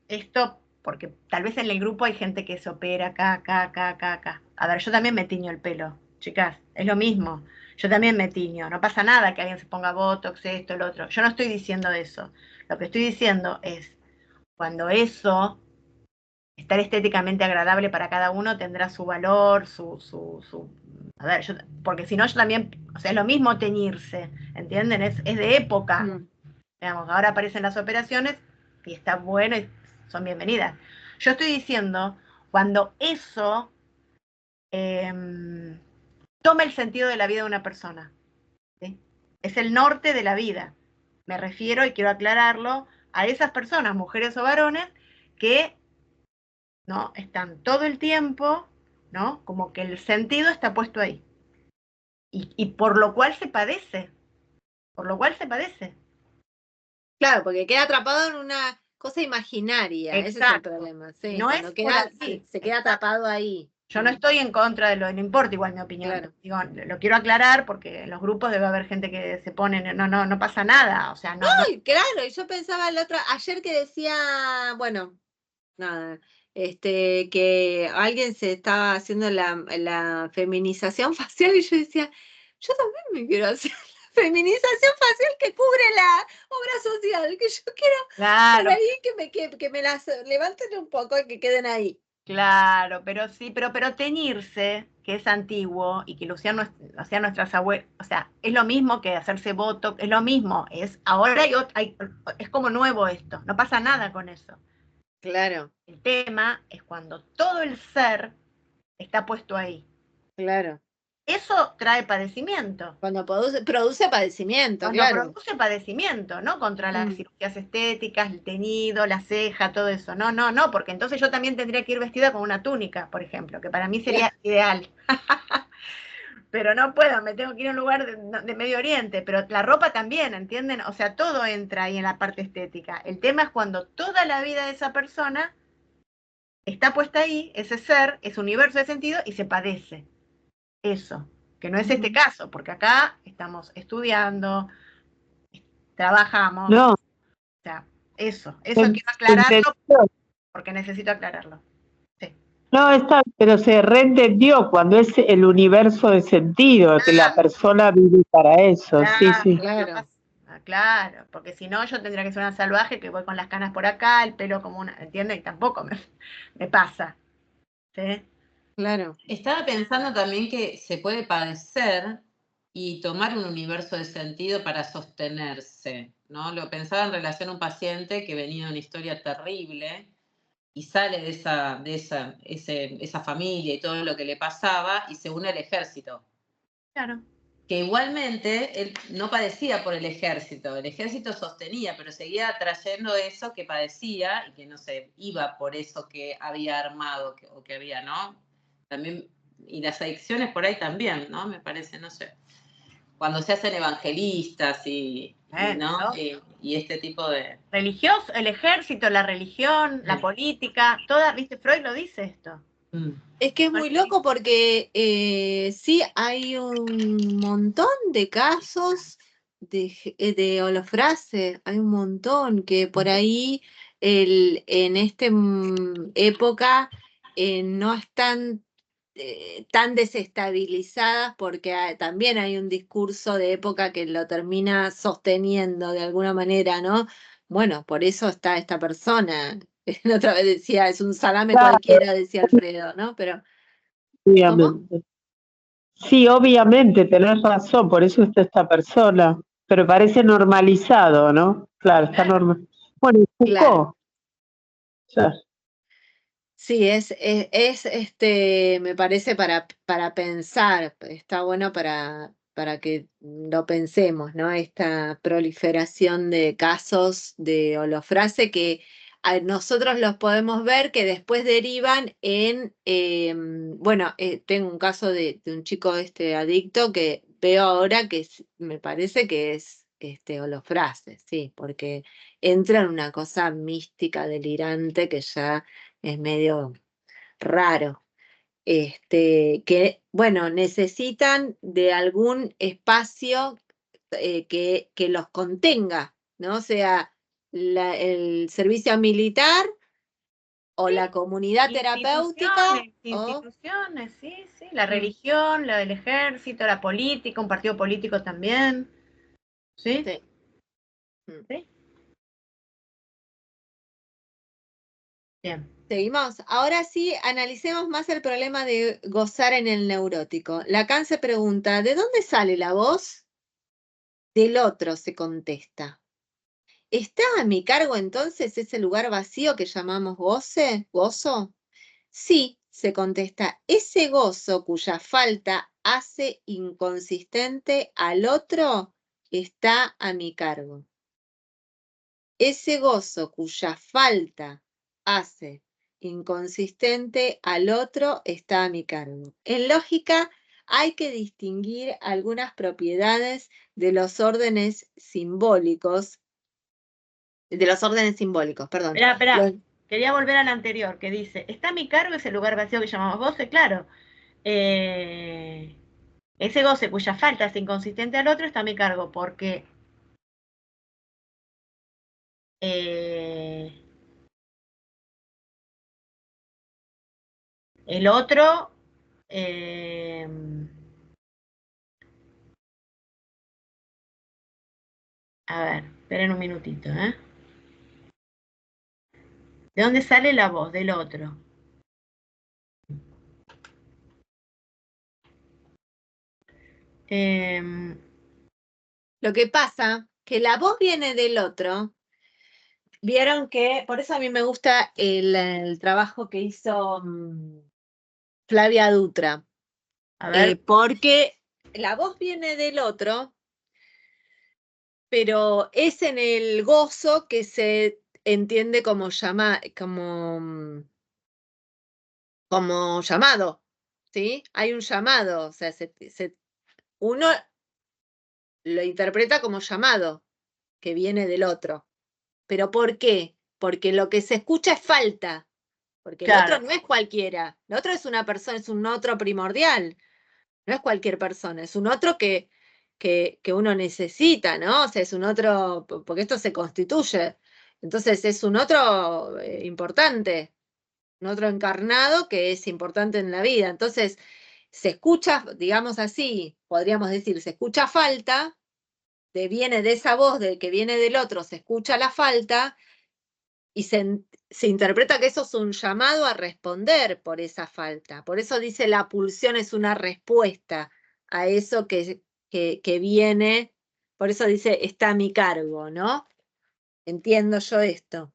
esto porque tal vez en el grupo hay gente que se opera acá. A ver, yo también me tiño el pelo, chicas, es lo mismo. Yo también me tiño, no pasa nada que alguien se ponga botox, esto, el otro. Yo no estoy diciendo eso. Lo que estoy diciendo es, cuando eso, estar estéticamente agradable para cada uno, tendrá su valor, a ver, porque si no yo también, o sea, es lo mismo teñirse, ¿entienden? Es de época. Digamos, ahora aparecen las operaciones y está bueno y son bienvenidas. Yo estoy diciendo, cuando eso toma el sentido de la vida de una persona, ¿sí? Es el norte de la vida. Me refiero, y quiero aclararlo, a esas personas, mujeres o varones, que ¿no? Están todo el tiempo, ¿no? Como que el sentido está puesto ahí. Y por lo cual se padece. Por lo cual se padece. Claro, porque queda atrapado en una cosa imaginaria. Exacto. Ese es el problema. Sí, no cuando se queda atrapado ahí. Yo no estoy en contra de no importa igual mi opinión. Claro. Digo, lo quiero aclarar porque en los grupos debe haber gente que se pone, no pasa nada. O sea, no. Claro, y yo pensaba ayer que decía, bueno, nada, que alguien se estaba haciendo la feminización facial y yo decía, yo también me quiero hacer la feminización facial que cubre la obra social, que yo quiero por ahí que me las levanten un poco y que queden ahí. Claro, pero sí, pero teñirse, que es antiguo y que lo hacían nuestras abuelas, o sea, es lo mismo que hacerse botox, es lo mismo, ahora es como nuevo esto, no pasa nada con eso. Claro. El tema es cuando todo el ser está puesto ahí. Claro. Eso trae padecimiento. Cuando produce padecimiento, cuando claro. produce padecimiento, ¿no? Contra las cirugías estéticas, el teñido, la ceja, todo eso. No, porque entonces yo también tendría que ir vestida con una túnica, por ejemplo, que para mí sería ideal. Pero no puedo, me tengo que ir a un lugar de Medio Oriente, pero la ropa también, ¿entienden? O sea, todo entra ahí en la parte estética. El tema es cuando toda la vida de esa persona está puesta ahí, ese ser, ese universo de sentido, y se padece. Eso, que no es este caso, porque acá estamos estudiando, trabajamos. No. O sea, eso quiero aclararlo porque necesito aclararlo. Sí. No, pero se reentendió cuando es el universo de sentido, que la persona vive para eso. Sí. Claro, porque si no yo tendría que ser una salvaje que voy con las canas por acá, el pelo como una, ¿entiendes? Y tampoco me pasa. ¿Sí? Claro. Estaba pensando también que se puede padecer y tomar un universo de sentido para sostenerse, ¿no? Lo pensaba en relación a un paciente que venía de una historia terrible y sale de esa familia y todo lo que le pasaba y se une al ejército. Claro. que igualmente él no padecía por el ejército sostenía, pero seguía trayendo eso que padecía y que no sé, iba por eso que había armado o que había, ¿no? También, y las adicciones por ahí también, ¿no? Me parece, no sé. Cuando se hacen evangelistas ¿no? Y este tipo de... Religioso, el ejército, la religión, la política, toda, ¿viste? Freud lo dice esto. Es que es muy loco porque sí hay un montón de casos de holofrase, hay un montón que por ahí en esta época no están tan desestabilizadas porque también hay un discurso de época que lo termina sosteniendo de alguna manera, ¿no? Bueno, por eso está esta persona. La otra vez decía, es un salame Claro. cualquiera, decía Alfredo, ¿no? Pero, Obviamente. Sí, obviamente, tenés razón, por eso está esta persona. Pero parece normalizado, ¿no? Claro, está normal. Bueno, claro. Foucault. Sí, me parece para pensar, está bueno para que lo pensemos, ¿no? Esta proliferación de casos de holofrase que nosotros los podemos ver que después derivan en, bueno, tengo un caso de un chico adicto que veo ahora que me parece que es holofrase, sí, porque entra en una cosa mística, delirante, que ya es medio raro. Que, bueno, necesitan de algún espacio que los contenga, ¿no? O sea, el servicio militar o la comunidad terapéutica. Instituciones, sí, la religión, la del ejército, la política, un partido político también. ¿Sí? Sí. ¿Sí? Bien. Seguimos. Ahora sí, analicemos más el problema de gozar en el neurótico. Lacan se pregunta, ¿de dónde sale la voz? Del otro se contesta. ¿Está a mi cargo entonces ese lugar vacío que llamamos gozo? Sí, se contesta, ese gozo cuya falta hace inconsistente al otro está a mi cargo. Ese gozo cuya falta hace inconsistente al otro está a mi cargo. En lógica, hay que distinguir algunas propiedades de los órdenes simbólicos, perdón. Espera. Quería volver al anterior, que dice, está a mi cargo ese lugar vacío que llamamos goce, claro. Ese goce cuya falta es inconsistente al otro está a mi cargo, porque el otro a ver, esperen un minutito, ¿eh? ¿De dónde sale la voz del otro? Lo que pasa que la voz viene del otro. Vieron que, por eso a mí me gusta el trabajo que hizo Flavia Dutra. A ver. Porque la voz viene del otro, pero es en el gozo que se entiende como llamado, ¿sí? Hay un llamado, o sea, uno lo interpreta como llamado, que viene del otro. ¿Pero por qué? Porque lo que se escucha es falta, porque el otro no es cualquiera, el otro es una persona, es un otro primordial, no es cualquier persona, es un otro que uno necesita, ¿no? O sea, es un otro, porque esto se constituye, entonces es un otro importante, un otro encarnado que es importante en la vida. Entonces, se escucha, digamos así, podríamos decir, se escucha falta, viene de esa voz que viene del otro, se escucha la falta y se interpreta que eso es un llamado a responder por esa falta. Por eso dice la pulsión es una respuesta a eso que viene, por eso dice está a mi cargo, ¿no? Entiendo yo esto.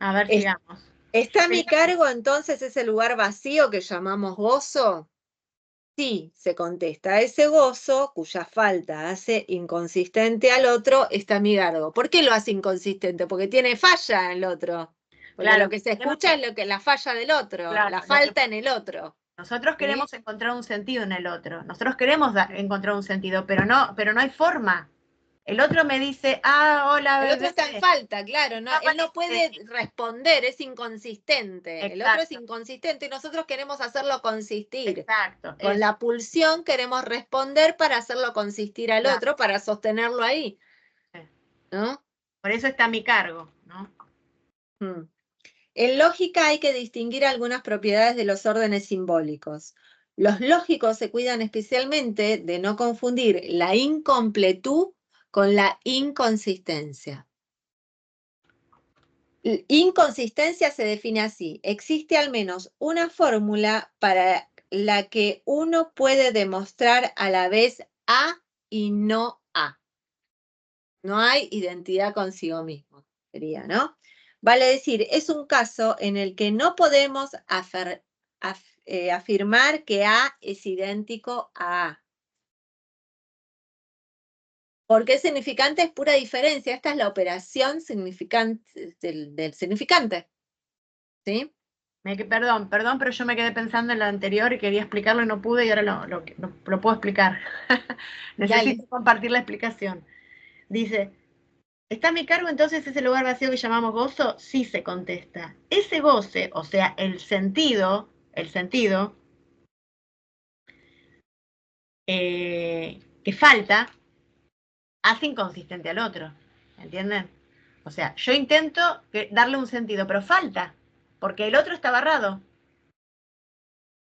A ver, sigamos. ¿Está a mi cargo entonces ese lugar vacío que llamamos gozo? sí se contesta ese gozo cuya falta hace inconsistente al otro, está mi cargo. ¿Por qué lo hace inconsistente? Porque tiene falla en el otro. Porque Claro, lo que se escucha es lo que la falla del otro, claro, la falta en el otro. Nosotros ¿sí? queremos encontrar un sentido en el otro. Nosotros queremos encontrar un sentido, pero no hay forma. El otro me dice, hola, El otro está en falta, claro, no, él no puede aparece. responder, es inconsistente. Exacto. El otro es inconsistente y nosotros queremos hacerlo consistir. Exacto. Con la pulsión queremos responder para hacerlo consistir al otro, para sostenerlo ahí. ¿No? Por eso está a mi cargo, ¿no? En lógica hay que distinguir algunas propiedades de los órdenes simbólicos. Los lógicos se cuidan especialmente de no confundir la incompletud con la inconsistencia. Inconsistencia se define así: existe al menos una fórmula para la que uno puede demostrar a la vez A y no A. No hay identidad consigo mismo, sería, ¿no? Vale decir, es un caso en el que no podemos afirmar que A es idéntico a A. Porque significante es pura diferencia. Esta es la operación significante del significante. ¿Sí? Perdón, pero yo me quedé pensando en lo anterior y quería explicarlo y no pude y ahora lo puedo explicar. Necesito compartir la explicación. Dice, ¿está a mi cargo entonces ese lugar vacío que llamamos gozo? Sí, se contesta. Ese goce, o sea, el sentido que falta, hace inconsistente al otro. ¿Entienden? O sea, yo intento darle un sentido, pero falta, porque el otro está barrado.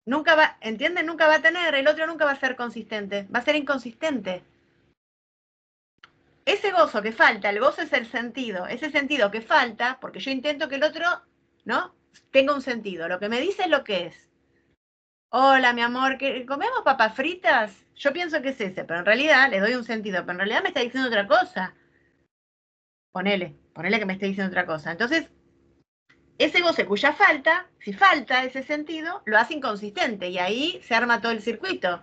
Nunca va, ¿entienden? Nunca va a tener, el otro nunca va a ser consistente, va a ser inconsistente. Ese gozo que falta, el gozo es el sentido, ese sentido que falta, porque yo intento que el otro, ¿no? Tenga un sentido. Lo que me dice es lo que es. Hola, mi amor, ¿comemos papas fritas? Yo pienso que es ese, pero en realidad le doy un sentido, pero en realidad me está diciendo otra cosa. Ponele que me esté diciendo otra cosa. Entonces, ese goce cuya falta, si falta ese sentido, lo hace inconsistente y ahí se arma todo el circuito.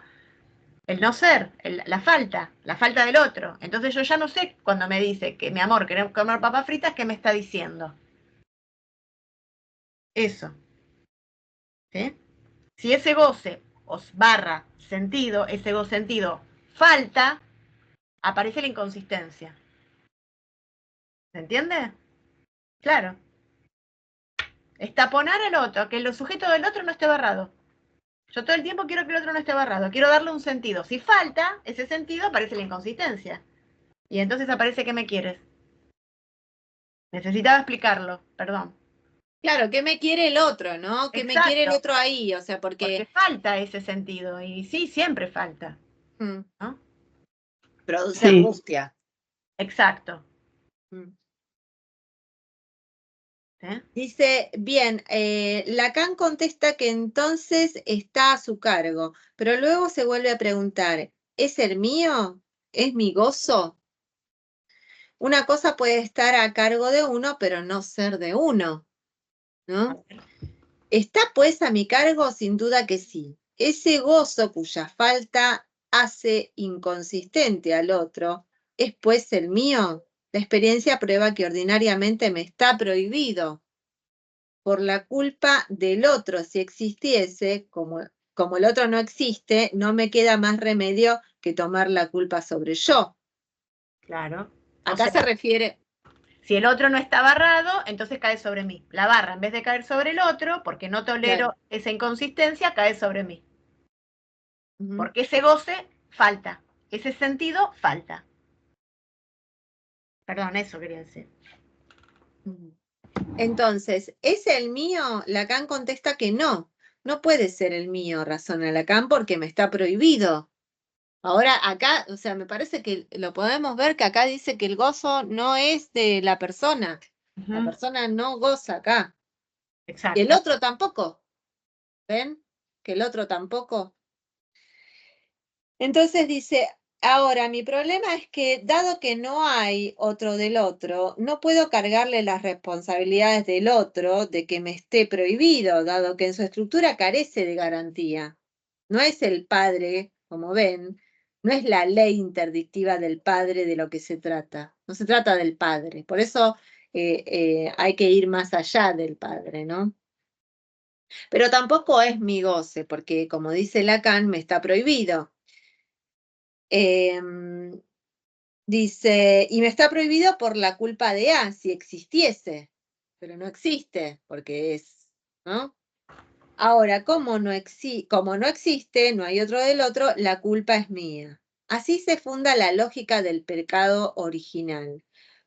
El no ser, la falta del otro. Entonces yo ya no sé cuando me dice que mi amor, queremos comer papas fritas, ¿qué me está diciendo? Eso. ¿Sí? Si ese goce os barra sentido, ese goce sentido falta, aparece la inconsistencia. ¿Se entiende? Claro. Estaponar al otro, que el sujeto del otro no esté barrado. Yo todo el tiempo quiero que el otro no esté barrado, quiero darle un sentido. Si falta ese sentido, aparece la inconsistencia. Y entonces aparece ¿qué me quieres? Necesitaba explicarlo, perdón. Claro, ¿qué me quiere el otro, no? ¿Qué me quiere el otro ahí? O sea, porque falta ese sentido, y sí, siempre falta, ¿no? Produce angustia. Exacto. Dice, bien, Lacan contesta que entonces está a su cargo, pero luego se vuelve a preguntar, ¿es el mío? ¿Es mi gozo? Una cosa puede estar a cargo de uno, pero no ser de uno, ¿no? ¿Está pues a mi cargo? Sin duda que sí. Ese gozo cuya falta hace inconsistente al otro, ¿es pues el mío? La experiencia prueba que ordinariamente me está prohibido por la culpa del otro. Si existiese, como el otro no existe, no me queda más remedio que tomar la culpa sobre yo. Claro. Acá se refiere... Si el otro no está barrado, entonces cae sobre mí. La barra, en vez de caer sobre el otro, porque no tolero esa inconsistencia, cae sobre mí. Porque ese goce falta, ese sentido falta. Perdón, eso quería decir. Entonces, ¿es el mío? Lacan contesta que no. No puede ser el mío, razona Lacan, porque me está prohibido. Ahora acá, o sea, me parece que lo podemos ver que acá dice que el gozo no es de la persona. La persona no goza acá. Exacto. Y el otro tampoco. ¿Ven? Que el otro tampoco. Entonces dice, ahora mi problema es que dado que no hay otro del otro, no puedo cargarle las responsabilidades del otro de que me esté prohibido, dado que en su estructura carece de garantía. No es el padre, como ven, no es la ley interdictiva del padre de lo que se trata. No se trata del padre. Por eso hay que ir más allá del padre, ¿no? Pero tampoco es mi goce, porque como dice Lacan, me está prohibido. Dice, y me está prohibido por la culpa de A, si existiese, pero no existe, porque es, ¿no? Ahora, como no existe, no hay otro del otro, la culpa es mía. Así se funda la lógica del pecado original.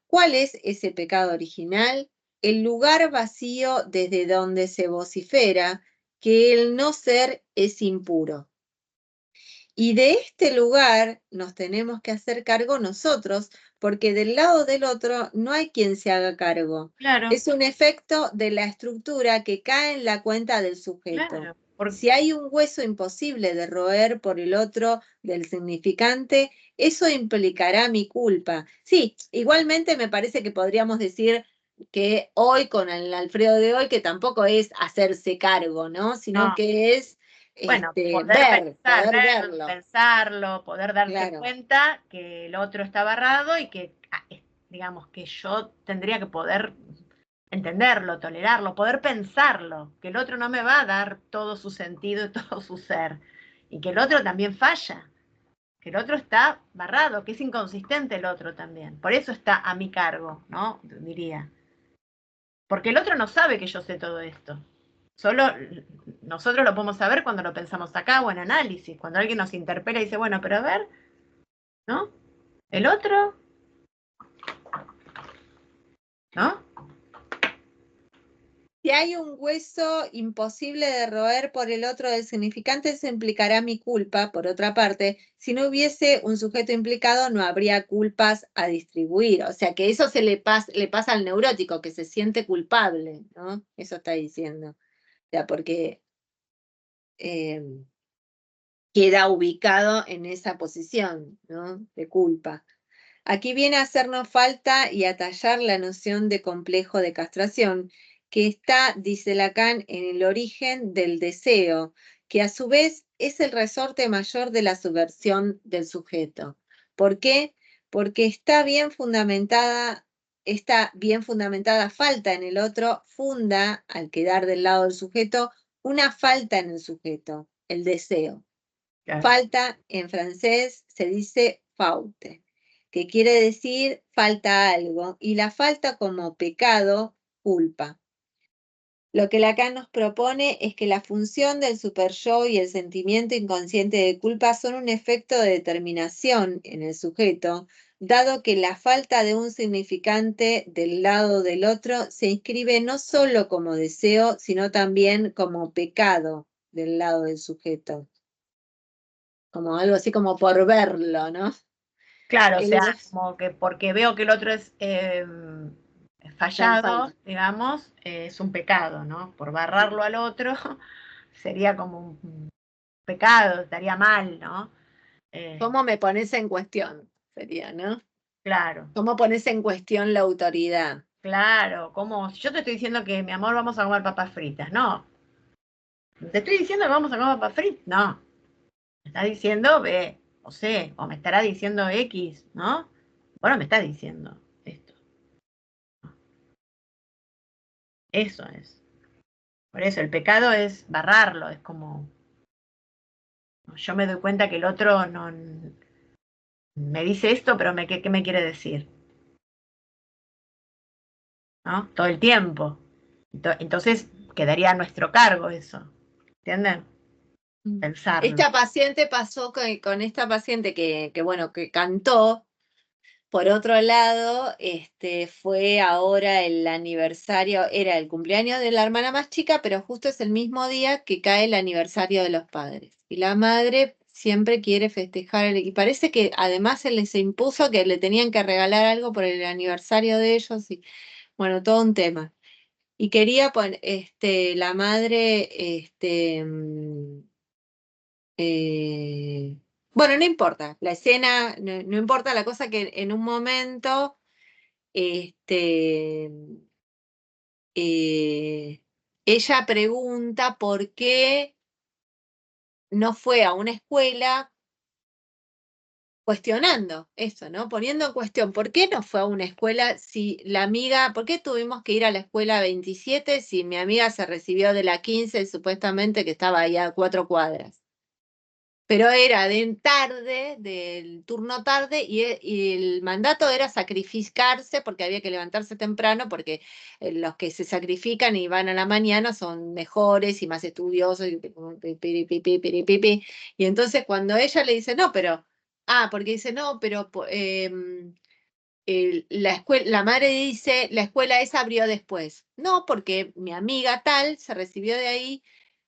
¿Cuál es ese pecado original? El lugar vacío desde donde se vocifera que el no ser es impuro. Y de este lugar nos tenemos que hacer cargo nosotros, porque del lado del otro no hay quien se haga cargo. Claro. Es un efecto de la estructura que cae en la cuenta del sujeto. Claro, porque... Si hay un hueso imposible de roer por el otro del significante, eso implicará mi culpa. Sí, igualmente me parece que podríamos decir que hoy, con el Alfredo de hoy, que tampoco es hacerse cargo, ¿no? Sino No. que es Bueno, poder verlo. pensarlo, poder darte Claro. cuenta que el otro está barrado y que, digamos, que yo tendría que poder entenderlo, tolerarlo, poder pensarlo, que el otro no me va a dar todo su sentido y todo su ser, y que el otro también falla, que el otro está barrado, que es inconsistente el otro también. Por eso está a mi cargo, ¿no? Diría. Porque el otro no sabe que yo sé todo esto. Solo nosotros lo podemos saber cuando lo pensamos acá o en análisis, cuando alguien nos interpela y dice, bueno, pero a ver, ¿no? El otro, ¿no? Si hay un hueso imposible de roer por el otro del significante, eso implicará mi culpa. Por otra parte, si no hubiese un sujeto implicado, no habría culpas a distribuir. O sea, que eso le pasa al neurótico, que se siente culpable, ¿no? Eso está diciendo. O sea, porque queda ubicado en esa posición, ¿no? De culpa. Aquí viene a hacernos falta y a tallar la noción de complejo de castración, que está, dice Lacan, en el origen del deseo, que a su vez es el resorte mayor de la subversión del sujeto. ¿Por qué? Porque esta bien fundamentada falta en el otro funda, al quedar del lado del sujeto, una falta en el sujeto, el deseo. Claro. Falta en francés se dice faute, que quiere decir falta algo, y la falta como pecado, culpa. Lo que Lacan nos propone es que la función del superyo y el sentimiento inconsciente de culpa son un efecto de determinación en el sujeto, dado que la falta de un significante del lado del otro se inscribe no solo como deseo, sino también como pecado del lado del sujeto. Como algo así como por verlo, ¿no? Claro, o sea, como que porque veo que el otro es fallado, digamos, es un pecado, ¿no? Por barrarlo al otro sería como un pecado, estaría mal, ¿no? ¿Cómo me pones en cuestión? Sería, ¿no? Claro. ¿Cómo pones en cuestión la autoridad? Claro, como si yo te estoy diciendo que, mi amor, vamos a comer papas fritas, no. Te estoy diciendo que vamos a comer papas fritas, no. Me estás diciendo B, o C, o me estará diciendo X, ¿no? Bueno, me estás diciendo esto. Eso es. Por eso, el pecado es barrarlo, es como... Yo me doy cuenta que el otro no me dice esto, pero ¿qué me quiere decir? ¿No? Todo el tiempo. Entonces quedaría a nuestro cargo eso. ¿Entienden? Pensarlo. Esta paciente pasó con esta paciente bueno, que cantó. Por otro lado, fue ahora el aniversario, era el cumpleaños de la hermana más chica, pero justo es el mismo día que cae el aniversario de los padres. Y la madre siempre quiere festejar, y parece que además se les impuso que le tenían que regalar algo por el aniversario de ellos, y bueno, todo un tema. Y quería poner, la madre, bueno, no importa, la escena, no importa, la cosa que en un momento ella pregunta por qué no fue a una escuela cuestionando eso, ¿no? Poniendo en cuestión, ¿por qué no fue a una escuela si la amiga, por qué tuvimos que ir a la escuela 27 si mi amiga se recibió de la 15 supuestamente que estaba ahí a 4 cuadras? Pero era de tarde, del turno tarde, y el mandato era sacrificarse porque había que levantarse temprano, porque los que se sacrifican y van a la mañana son mejores y más estudiosos, y entonces cuando ella le dice, no, pero, porque dice, no, pero la madre dice, la escuela esa abrió después. No, porque mi amiga tal se recibió de ahí.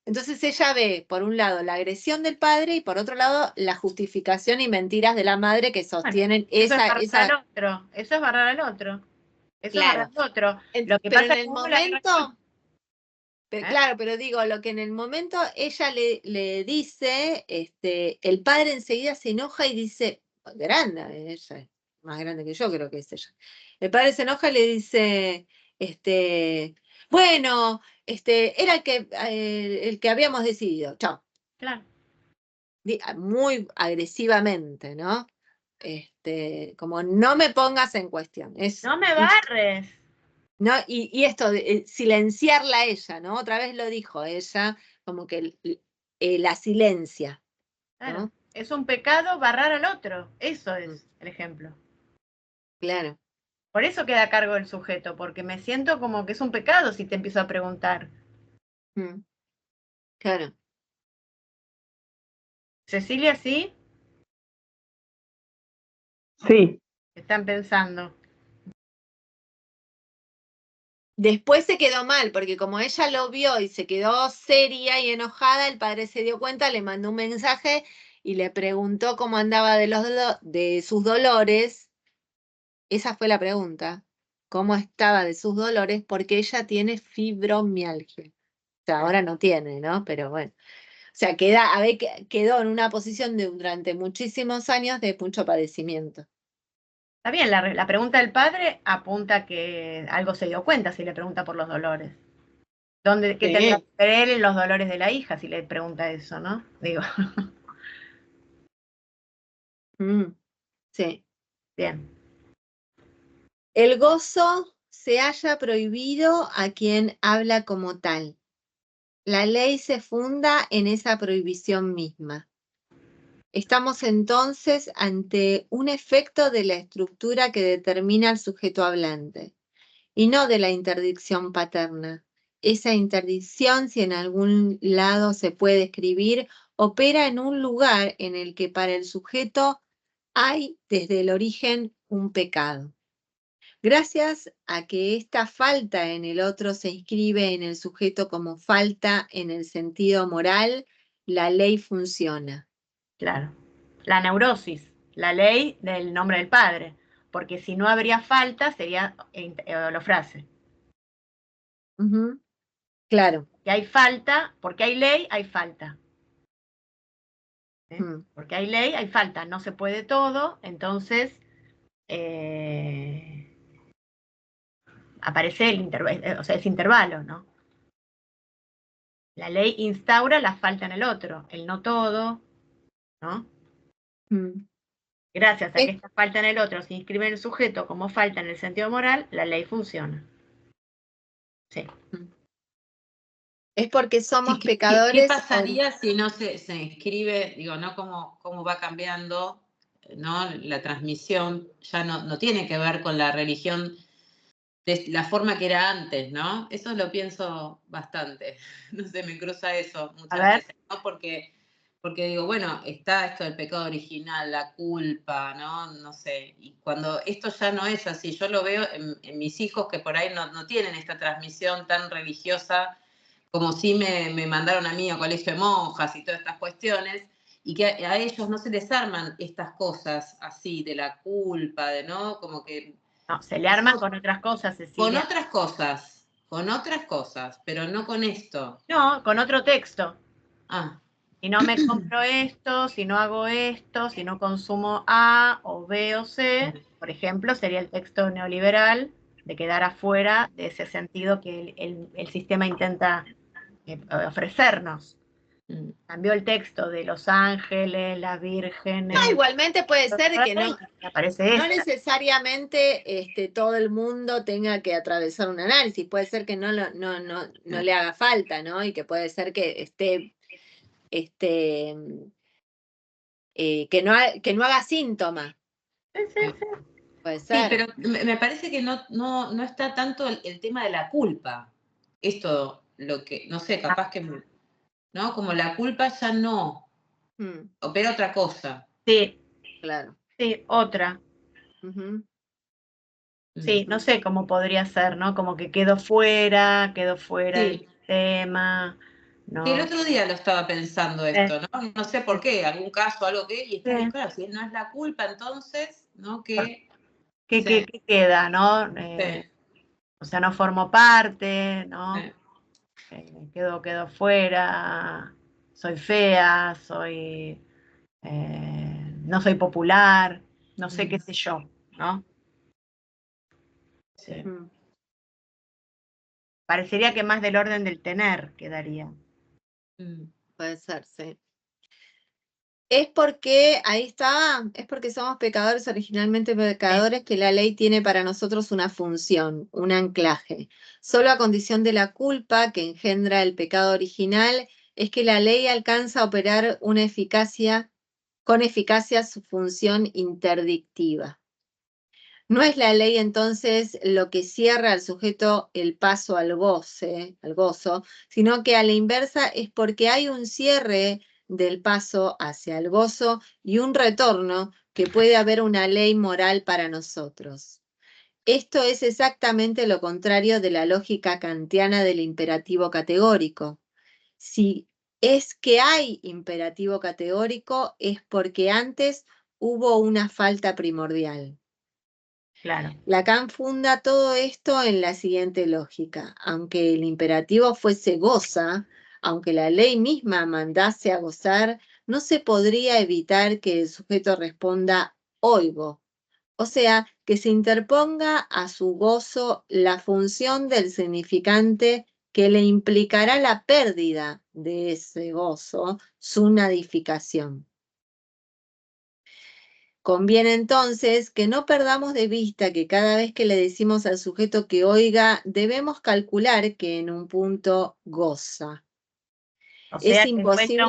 Entonces ella ve, por un lado, la agresión del padre y por otro lado, la justificación y mentiras de la madre que sostienen eso esa... es barrar al otro, eso es barrar al otro. Eso es barrar Claro. al otro. Lo que Pero pasa en es el que uno la agarra momento... ¿eh? Claro, pero digo, lo que en el momento ella le dice, el padre enseguida se enoja y dice, grande, ella es más grande que yo, creo que es ella. El padre se enoja y le dice, bueno, era el que habíamos decidido, chao. Claro. Muy agresivamente, ¿no? Como no me pongas en cuestión. No me barres. ¿No? Y esto de silenciarla a ella, ¿no? Otra vez lo dijo ella, como que la silencia, Claro. ¿no? Es un pecado barrar al otro. Eso es el ejemplo. Claro. Por eso queda a cargo el sujeto, porque me siento como que es un pecado si te empiezo a preguntar. Claro. Cecilia, ¿sí? Sí. Están pensando. Después se quedó mal, porque como ella lo vio y se quedó seria y enojada, el padre se dio cuenta, le mandó un mensaje y le preguntó cómo andaba de sus dolores. Esa fue la pregunta. ¿Cómo estaba de sus dolores? Porque ella tiene fibromialgia. O sea, ahora no tiene, ¿no? Pero bueno. O sea, quedó en una posición durante muchísimos años de mucho padecimiento. Está bien, la pregunta del padre apunta que algo se dio cuenta si le pregunta por los dolores. ¿Qué tendrá que ver él en los dolores de la hija si le pregunta eso, no? Digo. Sí. Bien. El gozo se halla prohibido a quien habla como tal. La ley se funda en esa prohibición misma. Estamos entonces ante un efecto de la estructura que determina el sujeto hablante, y no de la interdicción paterna. Esa interdicción, si en algún lado se puede escribir, opera en un lugar en el que para el sujeto hay desde el origen un pecado. Gracias a que esta falta en el otro se inscribe en el sujeto como falta en el sentido moral, la ley funciona. Claro. La neurosis, la ley del nombre del padre, porque si no habría falta sería holofrase. Claro. Que hay falta, porque hay ley, hay falta. Porque hay ley, hay falta. No se puede todo, entonces aparece ese intervalo, ¿no? La ley instaura la falta en el otro, el no todo, ¿no? Gracias a que esta falta en el otro se inscribe en el sujeto como falta en el sentido moral, la ley funciona. Sí. Es porque somos pecadores. ¿Qué pasaría si no se escribe, digo, no cómo va cambiando, ¿no? La transmisión ya no tiene que ver con la religión de la forma que era antes, ¿no? Eso lo pienso bastante. No sé, me cruza eso muchas veces, ¿no? Porque digo, bueno, está esto del pecado original, la culpa, ¿no? No sé. Y cuando esto ya no es así, yo lo veo en mis hijos que por ahí no tienen esta transmisión tan religiosa como si me mandaron a mí a colegio de monjas y todas estas cuestiones, y que a ellos no se les arman estas cosas así, de la culpa, ¿no? Como que... No, se le arman con otras cosas, Cecilia. Con otras cosas, pero no con esto. No, con otro texto. Ah. Si no me compro esto, si no hago esto, si no consumo A o B o C, por ejemplo, sería el texto neoliberal de quedar afuera de ese sentido que el sistema intenta ofrecernos. Cambió el texto de los ángeles, las vírgenes. No, igualmente puede ser que no aparece necesariamente todo el mundo tenga que atravesar un análisis. Puede ser que no le haga falta, ¿no? Y que puede ser que que no haga síntoma. Sí. Puede ser. Sí, pero me parece que no está tanto el tema de la culpa. Esto, lo que, no sé, capaz que, ¿no? Como la culpa ya no, opera otra cosa. Sí, claro. Sí, otra. Sí, no sé cómo podría ser, ¿no? Como que quedó fuera del tema. ¿No? Sí, el otro día lo estaba pensando esto, ¿no? No sé por qué, algún caso, algo que, y está bien claro, si no es la culpa, entonces, ¿no? ¿Qué queda, no? O sea, no formó parte, ¿no? Quedó fuera, soy fea, no soy popular, no sé qué sé yo, ¿no? Sí. Parecería que más del orden del tener quedaría. Puede ser, sí. Es porque, ahí está, es porque somos pecadores, originalmente pecadores, que la ley tiene para nosotros una función, un anclaje. Solo a condición de la culpa que engendra el pecado original es que la ley alcanza a operar con eficacia su función interdictiva. No es la ley entonces lo que cierra al sujeto el paso al gozo, sino que a la inversa es porque hay un cierre del paso hacia el gozo y un retorno que puede haber una ley moral para nosotros. Esto es exactamente lo contrario de la lógica kantiana del imperativo categórico. Si es que hay imperativo categórico, es porque antes hubo una falta primordial. Claro. Lacan funda todo esto en la siguiente lógica. Aunque el imperativo fuese goza, aunque la ley misma mandase a gozar, no se podría evitar que el sujeto responda oigo. O sea, que se interponga a su gozo la función del significante que le implicará la pérdida de ese gozo, su nadificación. Conviene entonces que no perdamos de vista que cada vez que le decimos al sujeto que oiga, debemos calcular que en un punto goza. O sea, es imposible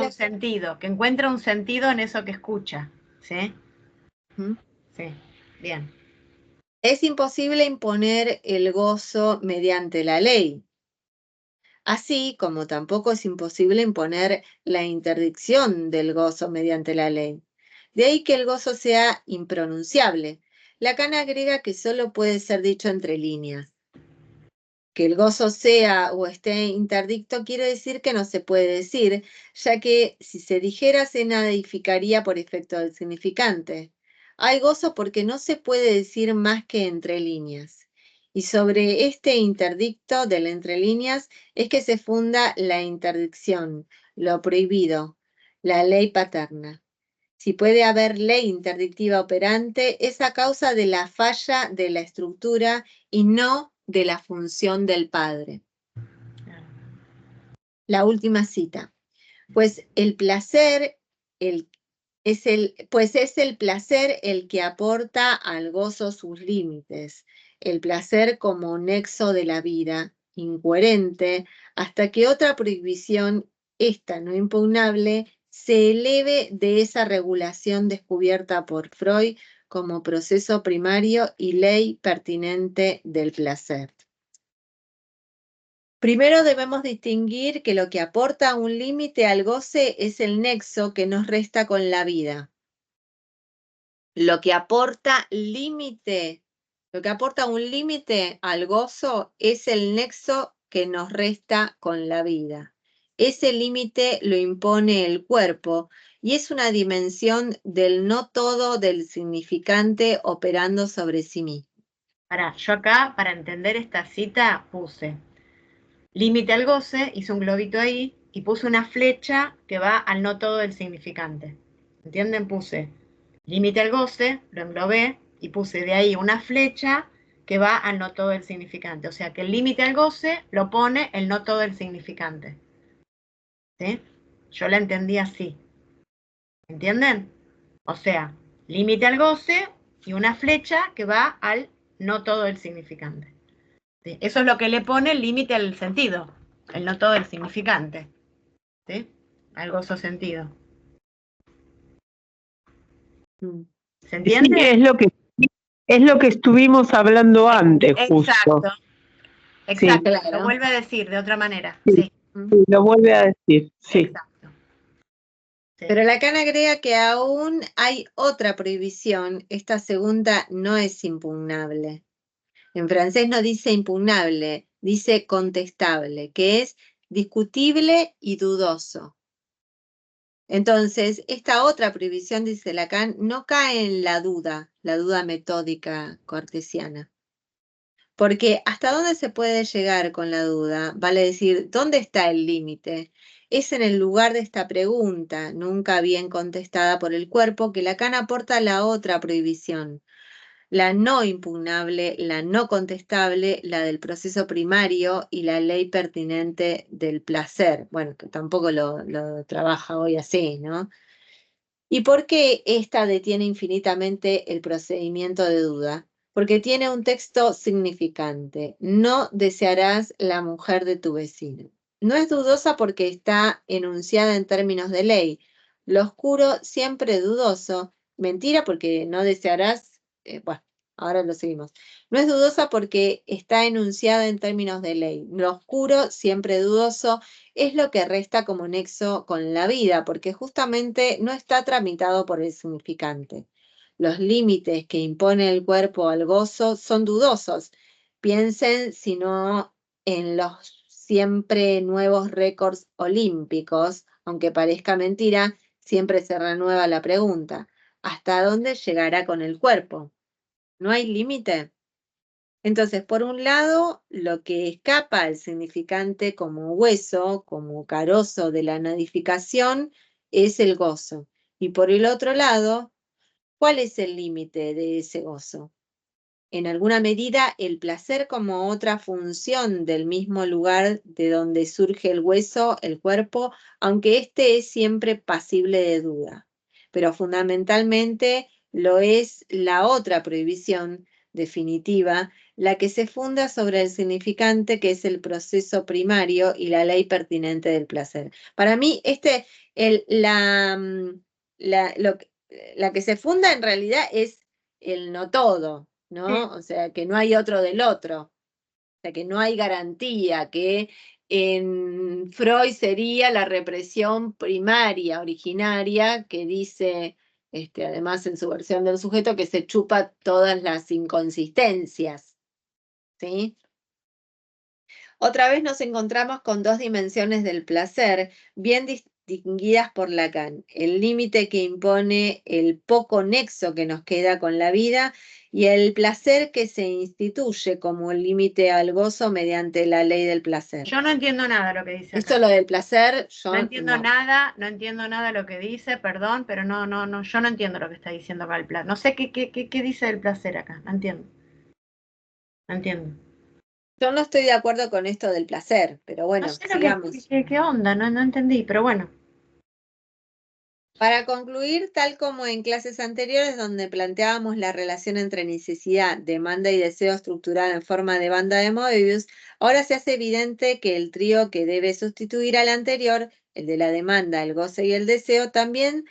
que encuentra un sentido en eso que escucha, ¿sí? Sí, bien. Es imposible imponer el gozo mediante la ley. Así como tampoco es imposible imponer la interdicción del gozo mediante la ley. De ahí que el gozo sea impronunciable. Lacan agrega que solo puede ser dicho entre líneas. Que el gozo sea o esté interdicto quiere decir que no se puede decir, ya que si se dijera se nadificaría por efecto del significante. Hay gozo porque no se puede decir más que entre líneas. Y sobre este interdicto del entre líneas es que se funda la interdicción, lo prohibido, la ley paterna. Si puede haber ley interdictiva operante, es a causa de la falla de la estructura y no de la función del padre. La última cita. Pues el placer, es el placer el que aporta al gozo sus límites, el placer como nexo de la vida, incoherente, hasta que otra prohibición, esta no impugnable, se eleve de esa regulación descubierta por Freud como proceso primario y ley pertinente del placer. Primero debemos distinguir que lo que aporta un límite al goce es el nexo que nos resta con la vida. Lo que aporta un límite al gozo es el nexo que nos resta con la vida. Ese límite lo impone el cuerpo y es una dimensión del no todo del significante operando sobre sí mismo. Yo acá, para entender esta cita, puse límite al goce, hice un globito ahí y puse una flecha que va al no todo del significante. ¿Entienden? Puse límite al goce, lo englobé y puse de ahí una flecha que va al no todo del significante. O sea que el límite al goce lo pone el no todo del significante. ¿Sí? Yo la entendí así. ¿Entienden? O sea, límite al goce y una flecha que va al no todo el significante. ¿Sí? Eso es lo que le pone el límite al sentido, el no todo el significante. ¿Sí? Al gozo sentido. ¿Se entiende? Sí, es lo que estuvimos hablando antes, justo. Exacto. Exacto. Sí, claro. Lo vuelve a decir de otra manera. Sí. Sí, lo vuelve a decir, sí. Exacto. Sí. Pero Lacan agrega que aún hay otra prohibición. Esta segunda no es impugnable. En francés no dice impugnable, dice contestable, que es discutible y dudoso. Entonces, esta otra prohibición, dice Lacan, no cae en la duda metódica cartesiana. Porque ¿hasta dónde se puede llegar con la duda? Vale decir, ¿dónde está el límite? Es en el lugar de esta pregunta, nunca bien contestada por el cuerpo, que Lacan aporta la otra prohibición. La no impugnable, la no contestable, la del proceso primario y la ley pertinente del placer. Bueno, que tampoco lo trabaja hoy así, ¿no? ¿Y por qué esta detiene infinitamente el procedimiento de duda? Porque tiene un texto significante. No desearás la mujer de tu vecino. No es dudosa porque está enunciada en términos de ley. Lo oscuro siempre dudoso. Mentira porque no desearás, bueno, ahora lo seguimos. No es dudosa porque está enunciada en términos de ley. Lo oscuro siempre dudoso es lo que resta como nexo con la vida, porque justamente no está tramitado por el significante. Los límites que impone el cuerpo al gozo son dudosos. Piensen, si no, en los siempre nuevos récords olímpicos, aunque parezca mentira, siempre se renueva la pregunta, ¿hasta dónde llegará con el cuerpo? ¿No hay límite? Entonces, por un lado, lo que escapa al significante como hueso, como carozo de la nadificación, es el gozo. Y por el otro lado, ¿cuál es el límite de ese gozo? En alguna medida, el placer como otra función del mismo lugar de donde surge el hueso, el cuerpo, aunque éste es siempre pasible de duda. Pero fundamentalmente lo es la otra prohibición definitiva, la que se funda sobre el significante, que es el proceso primario y la ley pertinente del placer. Para mí, la que se funda en realidad es el no todo, ¿no? O sea, que no hay otro del otro, o sea, que no hay garantía, que en Freud sería la represión primaria, originaria, que dice, además en su versión del sujeto, que se chupa todas las inconsistencias, ¿sí? Otra vez nos encontramos con dos dimensiones del placer bien distinguidas por Lacan, el límite que impone el poco nexo que nos queda con la vida y el placer que se instituye como el límite al gozo mediante la ley del placer. Yo no entiendo nada de lo que dice acá. Esto lo del placer, yo no entiendo nada, no entiendo nada de lo que dice, perdón, pero no, yo no entiendo lo que está diciendo acá el placer. No sé qué dice el placer acá, no entiendo. No entiendo. Yo no estoy de acuerdo con esto del placer, pero bueno, No sé sigamos. qué onda, no entendí, pero bueno. Para concluir, tal como en clases anteriores donde planteábamos la relación entre necesidad, demanda y deseo estructurada en forma de banda de Möbius, ahora se hace evidente que el trío que debe sustituir al anterior, el de la demanda, el goce y el deseo, también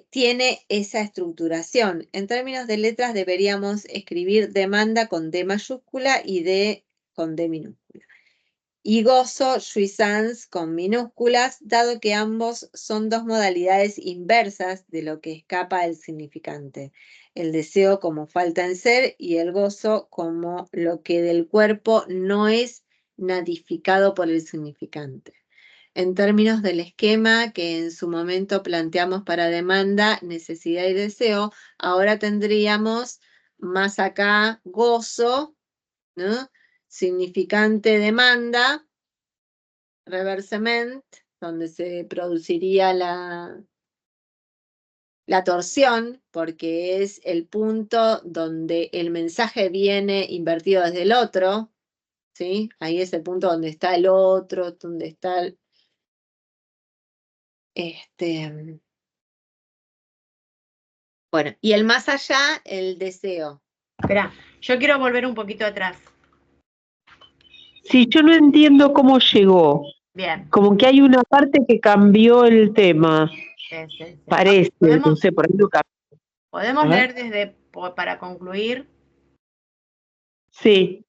tiene esa estructuración. En términos de letras deberíamos escribir demanda con D mayúscula y D con D minúscula. Y gozo, jouissance con minúsculas, dado que ambos son dos modalidades inversas de lo que escapa del significante. El deseo como falta en ser y el gozo como lo que del cuerpo no es nadificado por el significante. En términos del esquema que en su momento planteamos para demanda, necesidad y deseo, ahora tendríamos más acá gozo, ¿no? Significante demanda, reversement, donde se produciría la torsión, porque es el punto donde el mensaje viene invertido desde el otro, ¿sí? Ahí es el punto donde está el otro, donde está Bueno, y el más allá, el deseo. Espera, yo quiero volver un poquito atrás. Sí, yo no entiendo cómo llegó. Bien. Como que hay una parte que cambió el tema. Sí. Parece, no sé, por ahí lo cambió. ¿Podemos leer para concluir? Sí.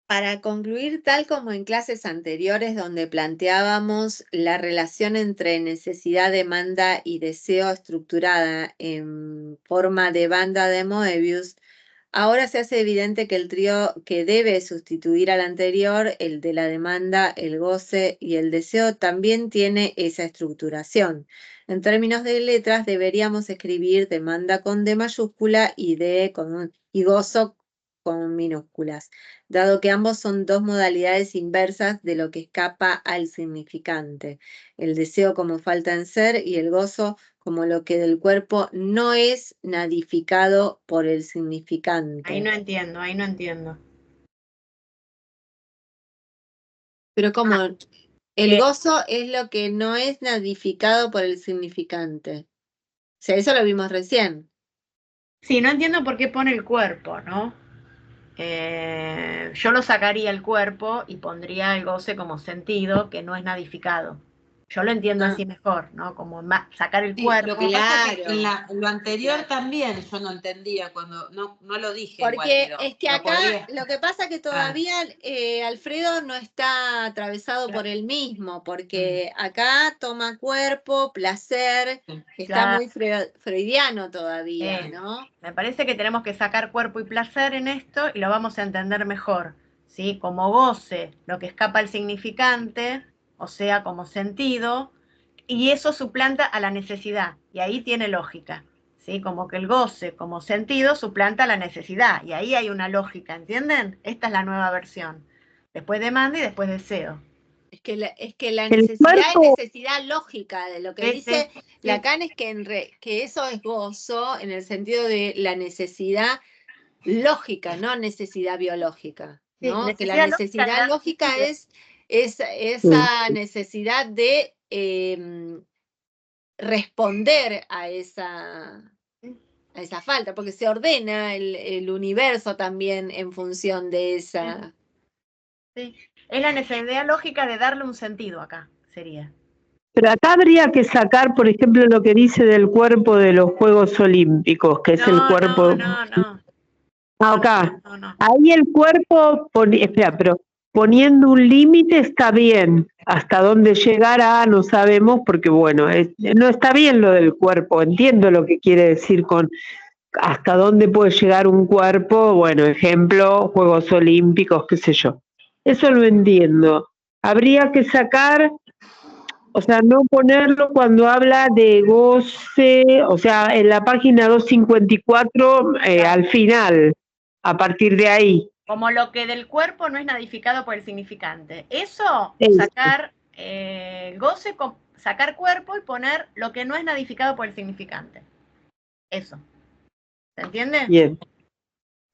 Para concluir, tal como en clases anteriores donde planteábamos la relación entre necesidad, demanda y deseo estructurada en forma de banda de Moebius, ahora se hace evidente que el trío que debe sustituir al anterior, el de la demanda, el goce y el deseo, también tiene esa estructuración. En términos de letras, deberíamos escribir demanda con D mayúscula y gozo con minúsculas, dado que ambos son dos modalidades inversas de lo que escapa al significante. El deseo como falta en ser y el gozo como lo que del cuerpo no es nadificado por el significante. Ahí no entiendo. Pero como el gozo es lo que no es nadificado por el significante. O sea, eso lo vimos recién. Sí, no entiendo por qué pone el cuerpo, ¿no? Yo lo sacaría el cuerpo y pondría el goce como sentido, que no es nadificado. Yo lo entiendo así mejor, ¿no? Como sacar el cuerpo. Lo que pasa es que en lo anterior también yo no entendía cuando no lo dije. Porque igual, es que acá lo que pasa es que todavía Alfredo no está atravesado por el mismo, porque acá toma cuerpo, placer, está muy freudiano todavía, ¿no? Me parece que tenemos que sacar cuerpo y placer en esto y lo vamos a entender mejor, ¿sí? Como goce, lo que escapa al significante, o sea, como sentido, y eso suplanta a la necesidad, y ahí tiene lógica, ¿sí? Como que el goce como sentido suplanta a la necesidad, y ahí hay una lógica, ¿entienden? Esta es la nueva versión. Después demanda y después deseo. Es que la necesidad es necesidad lógica, de lo que dice Lacan es que eso es gozo en el sentido de la necesidad lógica, no necesidad biológica, ¿no? Que la necesidad lógica es esa necesidad de responder a esa falta, porque se ordena el universo también en función de esa. Sí. Es la necesidad lógica de darle un sentido acá, sería. Pero acá habría que sacar, por ejemplo, lo que dice del cuerpo de los Juegos Olímpicos, que es el cuerpo. No. Acá. No. Ahí el cuerpo, pero poniendo un límite está bien. Hasta dónde llegará no sabemos, porque bueno, no está bien lo del cuerpo. Entiendo lo que quiere decir con hasta dónde puede llegar un cuerpo. Bueno, ejemplo, Juegos Olímpicos, qué sé yo. Eso lo entiendo. Habría que sacar, o sea, no ponerlo cuando habla de goce, o sea, en la página 254 al final, a partir de ahí. Como lo que del cuerpo no es nadificado por el significante. Eso, sacar goce, sacar cuerpo y poner lo que no es nadificado por el significante. Eso. ¿Se entiende? Bien.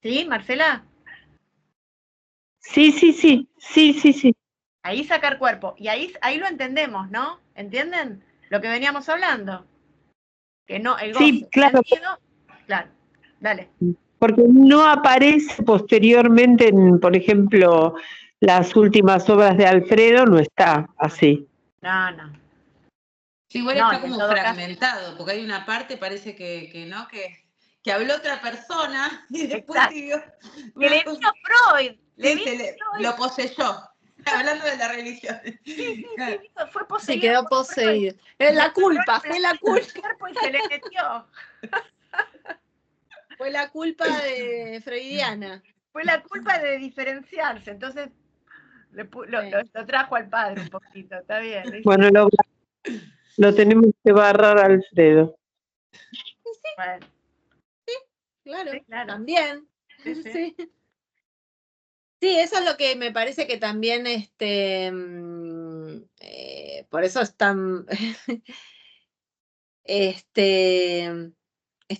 ¿Sí, Marcela? Sí. Ahí sacar cuerpo. Y ahí lo entendemos, ¿no? ¿Entienden? Lo que veníamos hablando. Que no, el goce. Sí, claro. Sentido, claro. Dale. Porque no aparece posteriormente en, por ejemplo, las últimas obras de Alfredo, no está así. No. Sí, igual está como fragmentado, porque hay una parte, parece que no, que habló otra persona y después siguió. Que le vino Freud. Lo poseyó. Hablando de la religión. Sí, fue poseído. Se quedó poseído. Es la culpa, fue la culpa. Y se le metió. Fue la culpa de freudiana. Fue la culpa de diferenciarse. Entonces lo trajo al padre un poquito. Está bien. ¿Viste? Bueno, lo tenemos que barrar a Alfredo. Sí. Bueno. Sí, claro. También. Sí. Sí, eso es lo que me parece que también, por eso es tan, es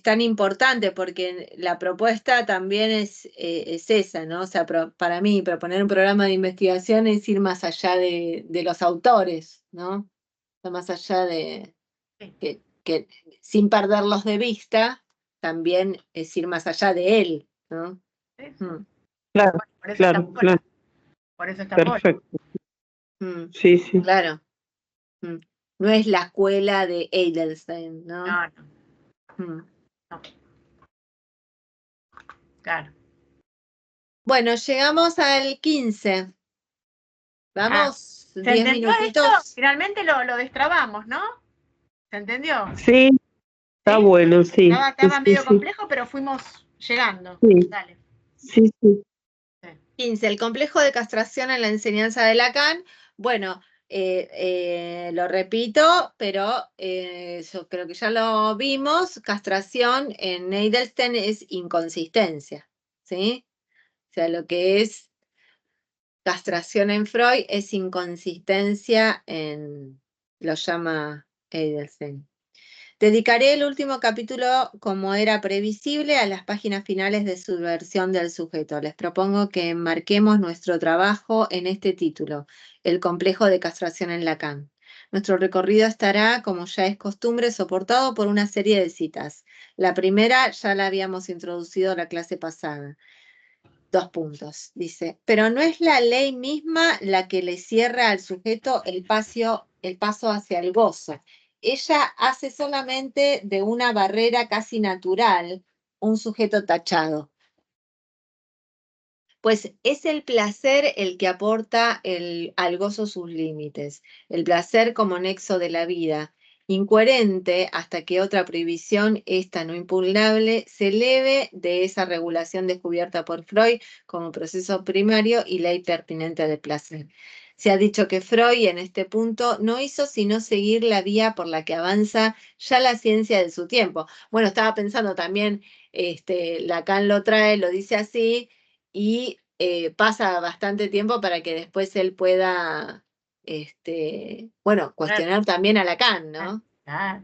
tan importante, porque la propuesta también es esa, ¿no? O sea, para mí, proponer un programa de investigación es ir más allá de los autores, ¿no? Más allá de Sí. que sin perderlos de vista, también es ir más allá de él, ¿no? Sí. Claro, Bueno, por eso claro, está Paula. claro. Por eso está Paula. Perfecto. Sí, sí. Claro. No es la escuela de Edelstein, ¿no? No, no. No. Claro. Bueno, llegamos al 15. Vamos, ¿Se 10 entendió esto? minutitos. Finalmente lo destrabamos, ¿no? ¿Se entendió? Sí, está ¿Sí? bueno, sí. Estaba Sí, medio sí, complejo, pero fuimos llegando. sí. Dale. Sí, sí. 15. El complejo de castración en la enseñanza de Lacan. Bueno, lo repito, pero yo creo que ya lo vimos. Castración en Edelstein es inconsistencia, ¿sí? O sea, lo que es castración en Freud es inconsistencia lo llama Edelstein. Dedicaré el último capítulo, como era previsible, a las páginas finales de subversión del sujeto. Les propongo que enmarquemos nuestro trabajo en este título, El complejo de castración en Lacan. Nuestro recorrido estará, como ya es costumbre, soportado por una serie de citas. La primera ya la habíamos introducido la clase pasada. 2 puntos, dice, pero no es la ley misma la que le cierra al sujeto el paso hacia el gozo. Ella hace solamente de una barrera casi natural un sujeto tachado. Pues es el placer el que aporta al gozo sus límites, el placer como nexo de la vida, incoherente hasta que otra prohibición, esta no impugnable, se eleve de esa regulación descubierta por Freud como proceso primario y ley pertinente del placer. Se ha dicho que Freud en este punto no hizo sino seguir la vía por la que avanza ya la ciencia de su tiempo. Bueno, estaba pensando también, Lacan lo trae, lo dice así, y pasa bastante tiempo para que después él pueda, cuestionar también a Lacan, ¿no? Claro.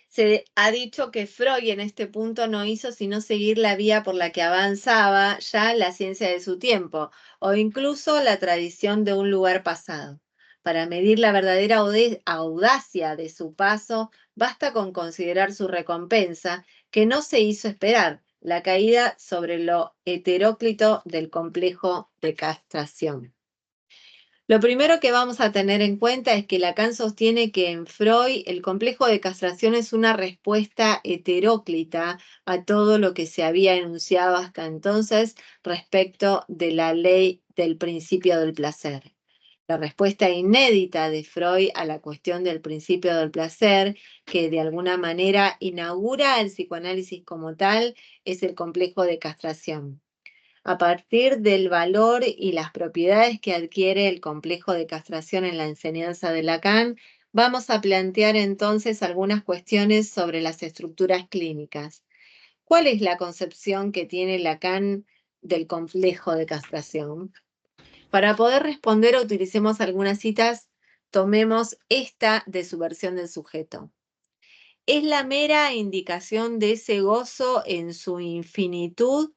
Se ha dicho que Freud en este punto no hizo sino seguir la vía por la que avanzaba ya la ciencia de su tiempo, o incluso la tradición de un lugar pasado. Para medir la verdadera audacia de su paso, basta con considerar su recompensa, que no se hizo esperar, la caída sobre lo heteróclito del complejo de castración. Lo primero que vamos a tener en cuenta es que Lacan sostiene que en Freud el complejo de castración es una respuesta heteróclita a todo lo que se había enunciado hasta entonces respecto de la ley del principio del placer. La respuesta inédita de Freud a la cuestión del principio del placer, que de alguna manera inaugura el psicoanálisis como tal, es el complejo de castración. A partir del valor y las propiedades que adquiere el complejo de castración en la enseñanza de Lacan, vamos a plantear entonces algunas cuestiones sobre las estructuras clínicas. ¿Cuál es la concepción que tiene Lacan del complejo de castración? Para poder responder, utilicemos algunas citas, tomemos esta de su versión del sujeto. Es la mera indicación de ese gozo en su infinitud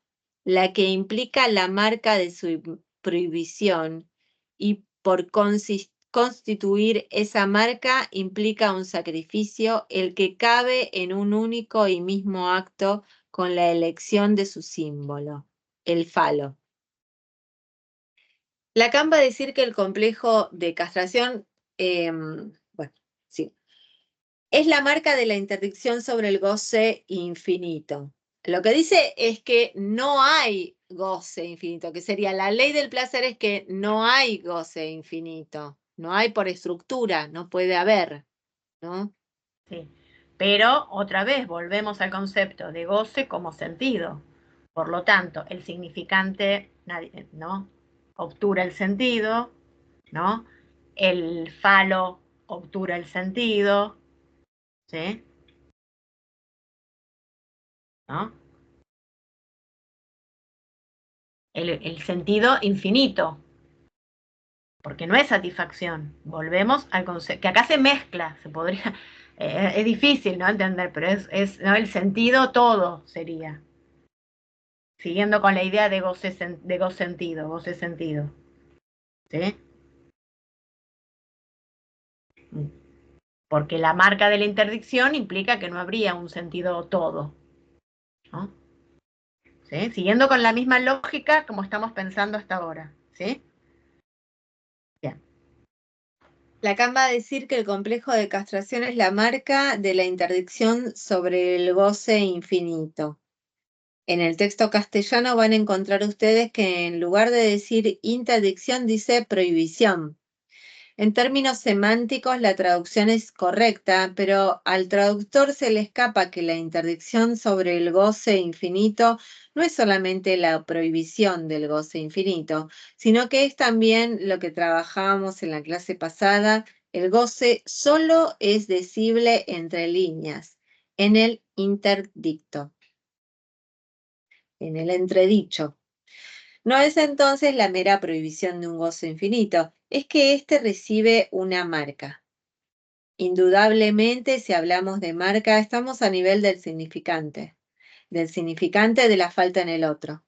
la que implica la marca de su prohibición, y por constituir esa marca implica un sacrificio, el que cabe en un único y mismo acto con la elección de su símbolo, el falo. Lacan va a decir que el complejo de castración, es la marca de la interdicción sobre el goce infinito. Lo que dice es que no hay goce infinito, que sería la ley del placer, es que no hay goce infinito, no hay por estructura, no puede haber, ¿no? Sí. Pero otra vez volvemos al concepto de goce como sentido. Por lo tanto, el significante, ¿no?, obtura el sentido, ¿no? El falo obtura el sentido, ¿sí? ¿No? El sentido infinito, porque no es satisfacción. Volvemos al concepto, que acá se mezcla, se podría, es difícil, ¿no?, entender, pero ¿no?, el sentido todo sería. Siguiendo con la idea de goce sentido, ¿sí? porque la marca de la interdicción implica que no habría un sentido todo, ¿no? ¿Sí? Siguiendo con la misma lógica como estamos pensando hasta ahora, ¿sí? Bien. Lacan va a decir que el complejo de castración es la marca de la interdicción sobre el goce infinito. En el texto castellano van a encontrar ustedes que en lugar de decir interdicción dice prohibición. En términos semánticos la traducción es correcta, pero al traductor se le escapa que la interdicción sobre el goce infinito no es solamente la prohibición del goce infinito, sino que es también lo que trabajábamos en la clase pasada, el goce solo es decible entre líneas, en el interdicto, en el entredicho. No es entonces la mera prohibición de un goce infinito, es que éste recibe una marca. Indudablemente, si hablamos de marca, estamos a nivel del significante de la falta en el otro.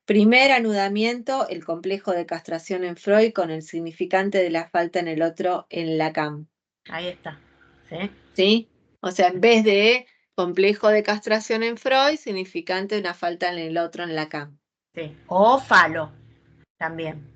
Primer anudamiento, el complejo de castración en Freud con el significante de la falta en el otro en Lacan. Ahí está, ¿sí? ¿Sí? O sea, en vez de complejo de castración en Freud, significante de una falta en el otro en Lacan. Sí. O falo, también.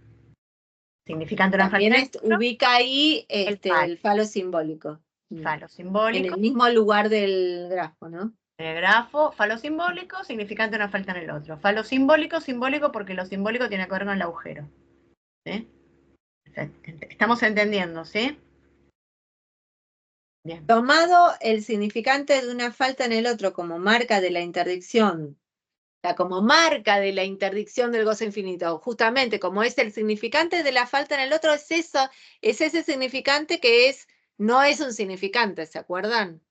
Significante una falta También en el otro, ubica ahí falo. el falo simbólico. Falo En simbólico. el mismo lugar del grafo, ¿no? El grafo, falo simbólico, significante una falta en el otro. Falo simbólico, simbólico porque lo simbólico tiene que ver con el agujero. ¿Sí? Estamos entendiendo, ¿sí? Bien. Tomado el significante de una falta en el otro como marca de la interdicción, o sea, como marca de la interdicción del gozo infinito, justamente como es el significante de la falta en el otro, es eso, es ese significante que no es un significante, ¿se acuerdan?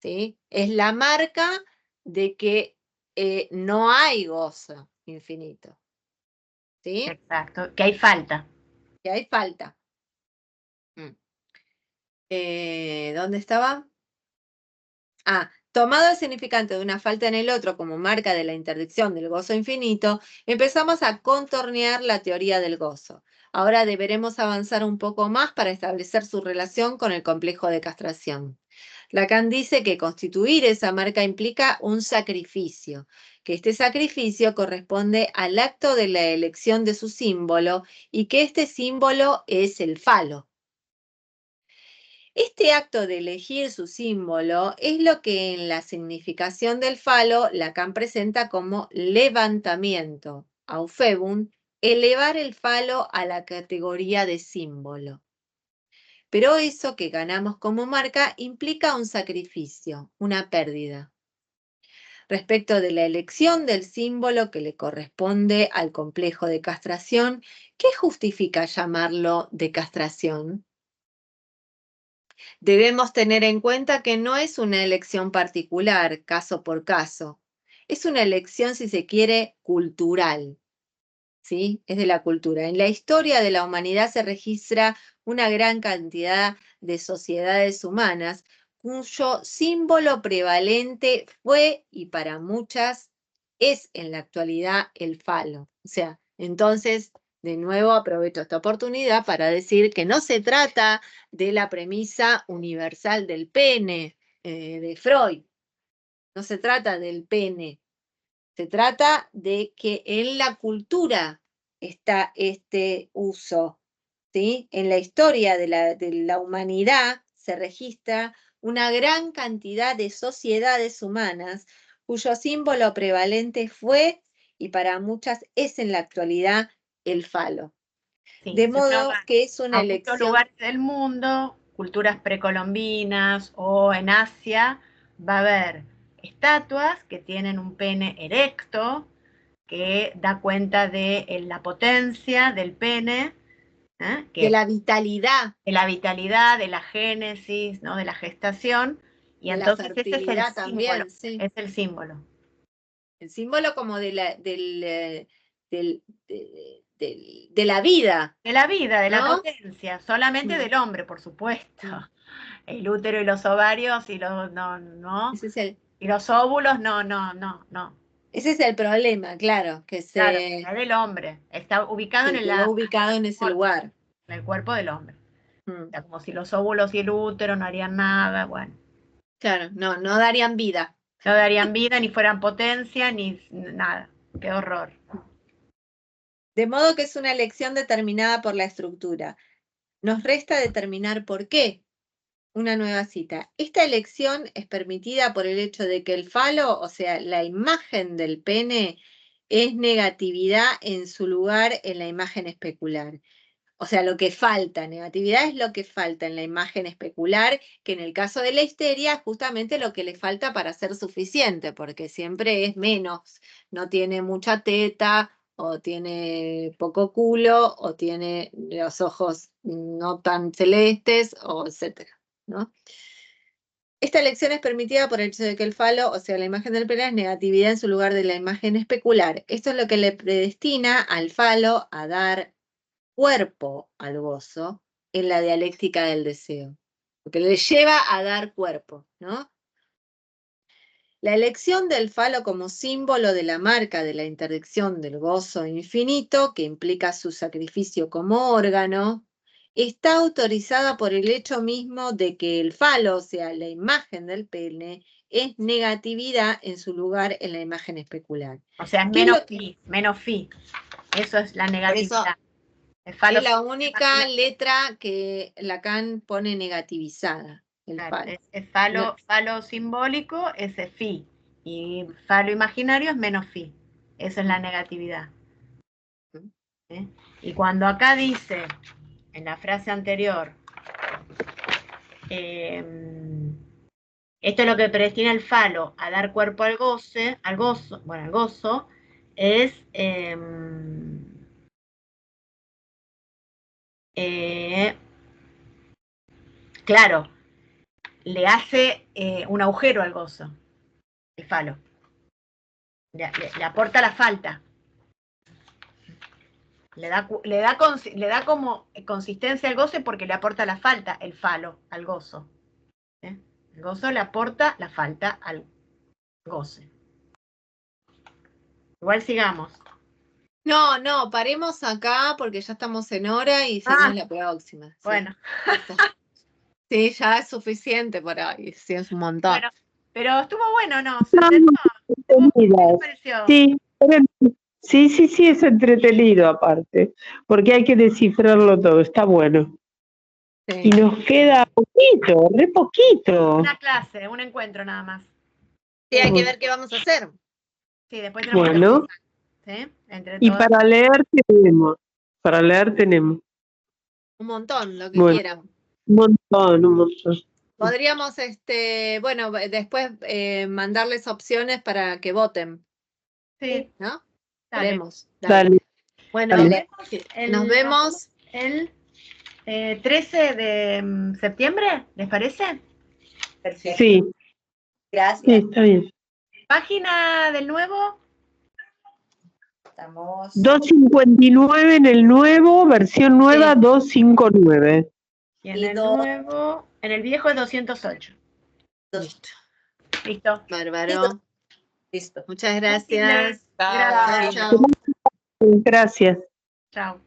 ¿Sí? Es la marca de que no hay gozo infinito. ¿Sí? Exacto, que hay falta. Que hay falta. ¿Dónde estaba? Tomado el significante de una falta en el otro como marca de la interdicción del gozo infinito, empezamos a contornear la teoría del gozo. Ahora deberemos avanzar un poco más para establecer su relación con el complejo de castración. Lacan dice que constituir esa marca implica un sacrificio, que este sacrificio corresponde al acto de la elección de su símbolo y que este símbolo es el falo. Este acto de elegir su símbolo es lo que en la significación del falo Lacan presenta como levantamiento, aufhebung, elevar el falo a la categoría de símbolo. Pero eso que ganamos como marca implica un sacrificio, una pérdida. Respecto de la elección del símbolo que le corresponde al complejo de castración, ¿qué justifica llamarlo de castración? Debemos tener en cuenta que no es una elección particular, caso por caso. Es una elección, si se quiere, cultural. ¿Sí? Es de la cultura. En la historia de la humanidad se registra una gran cantidad de sociedades humanas cuyo símbolo prevalente fue y para muchas es en la actualidad el falo. O sea, entonces, de nuevo aprovecho esta oportunidad para decir que no se trata de la premisa universal del pene de Freud. No se trata del pene. Se trata de que en la cultura está este uso, ¿sí? En la historia de la humanidad se registra una gran cantidad de sociedades humanas cuyo símbolo prevalente fue y para muchas es en la actualidad el falo. Sí, De si uno modo va que es una a muchos elección. lugares del mundo, culturas precolombinas o en Asia, va a haber estatuas que tienen un pene erecto, que da cuenta de la potencia del pene, De que la vitalidad, de la vitalidad, de la génesis, ¿no? De la gestación, y de la entonces ese es el fertilidad símbolo, también, sí. es el símbolo. El símbolo como de la vida, De la vida, de la ¿no? potencia, solamente del hombre, por supuesto. El útero y los ovarios y los, no, y los óvulos, no. Ese es el problema, claro, que Claro, es del hombre, está ubicado se quedó ubicado en ese lugar. en el cuerpo del hombre. O sea, como si los óvulos y el útero no harían nada, bueno. Claro, no darían vida. No darían vida, ni fueran potencia, ni nada. Qué horror. De modo que es una elección determinada por la estructura. Nos resta determinar por qué. Una nueva cita. Esta elección es permitida por el hecho de que el falo, o sea, la imagen del pene, es negatividad en su lugar en la imagen especular. O sea, lo que falta, negatividad es lo que falta en la imagen especular, que en el caso de la histeria es justamente lo que le falta para ser suficiente, porque siempre es menos, no tiene mucha teta, o tiene poco culo, o tiene los ojos no tan celestes, o etcétera, ¿no? Esta elección es permitida por el hecho de que el falo, o sea, la imagen del pene, es negatividad en su lugar de la imagen especular. Esto es lo que le predestina al falo a dar cuerpo al gozo en la dialéctica del deseo, porque le lleva a dar cuerpo, ¿no? La elección del falo como símbolo de la marca de la interdicción del gozo infinito, que implica su sacrificio como órgano, está autorizada por el hecho mismo de que el falo, o sea, la imagen del pene, es negatividad en su lugar en la imagen especular. O sea, es menos fi. Eso es la negatividad. Es la única letra que Lacan pone negativizada, el falo. Es falo simbólico, ese fi. Y falo imaginario es menos fi. Eso es la negatividad. ¿Eh? Y cuando acá dice, en la frase anterior, esto es lo que predestina el falo a dar cuerpo al gozo, es claro, le hace un agujero al gozo, el falo. Le aporta la falta. Le da como consistencia al goce porque le aporta la falta, el falo, al gozo. El gozo le aporta la falta al goce. Igual sigamos. No, paremos acá porque ya estamos en hora y seguimos la próxima. ¿Sí? Bueno. Sí, ya es suficiente por hoy, sí, es un montón. Bueno, pero estuvo bueno, ¿no? ¿Qué pareció? Sí, es entretenido aparte, porque hay que descifrarlo todo, está bueno. Sí. Y nos queda poquito, re poquito. Una clase, un encuentro nada más. Sí, hay que ver qué vamos a hacer. Sí, después tenemos que pensar, ¿sí? Entre y para leer tenemos. Un montón, lo que quieran. Un montón. Podríamos, bueno, después mandarles opciones para que voten. Sí. ¿No? Veremos. Dale. Bueno, nos vemos el 13 de septiembre, ¿les parece? Perfecto. Sí. Gracias. Sí, está bien. ¿Página del nuevo? Estamos 259 en el nuevo, versión nueva, sí. 259. Y en el nuevo, en el viejo es 208. Listo. Bárbaro. Listo. Muchas gracias. Gracias. Chao. Gracias. Chao.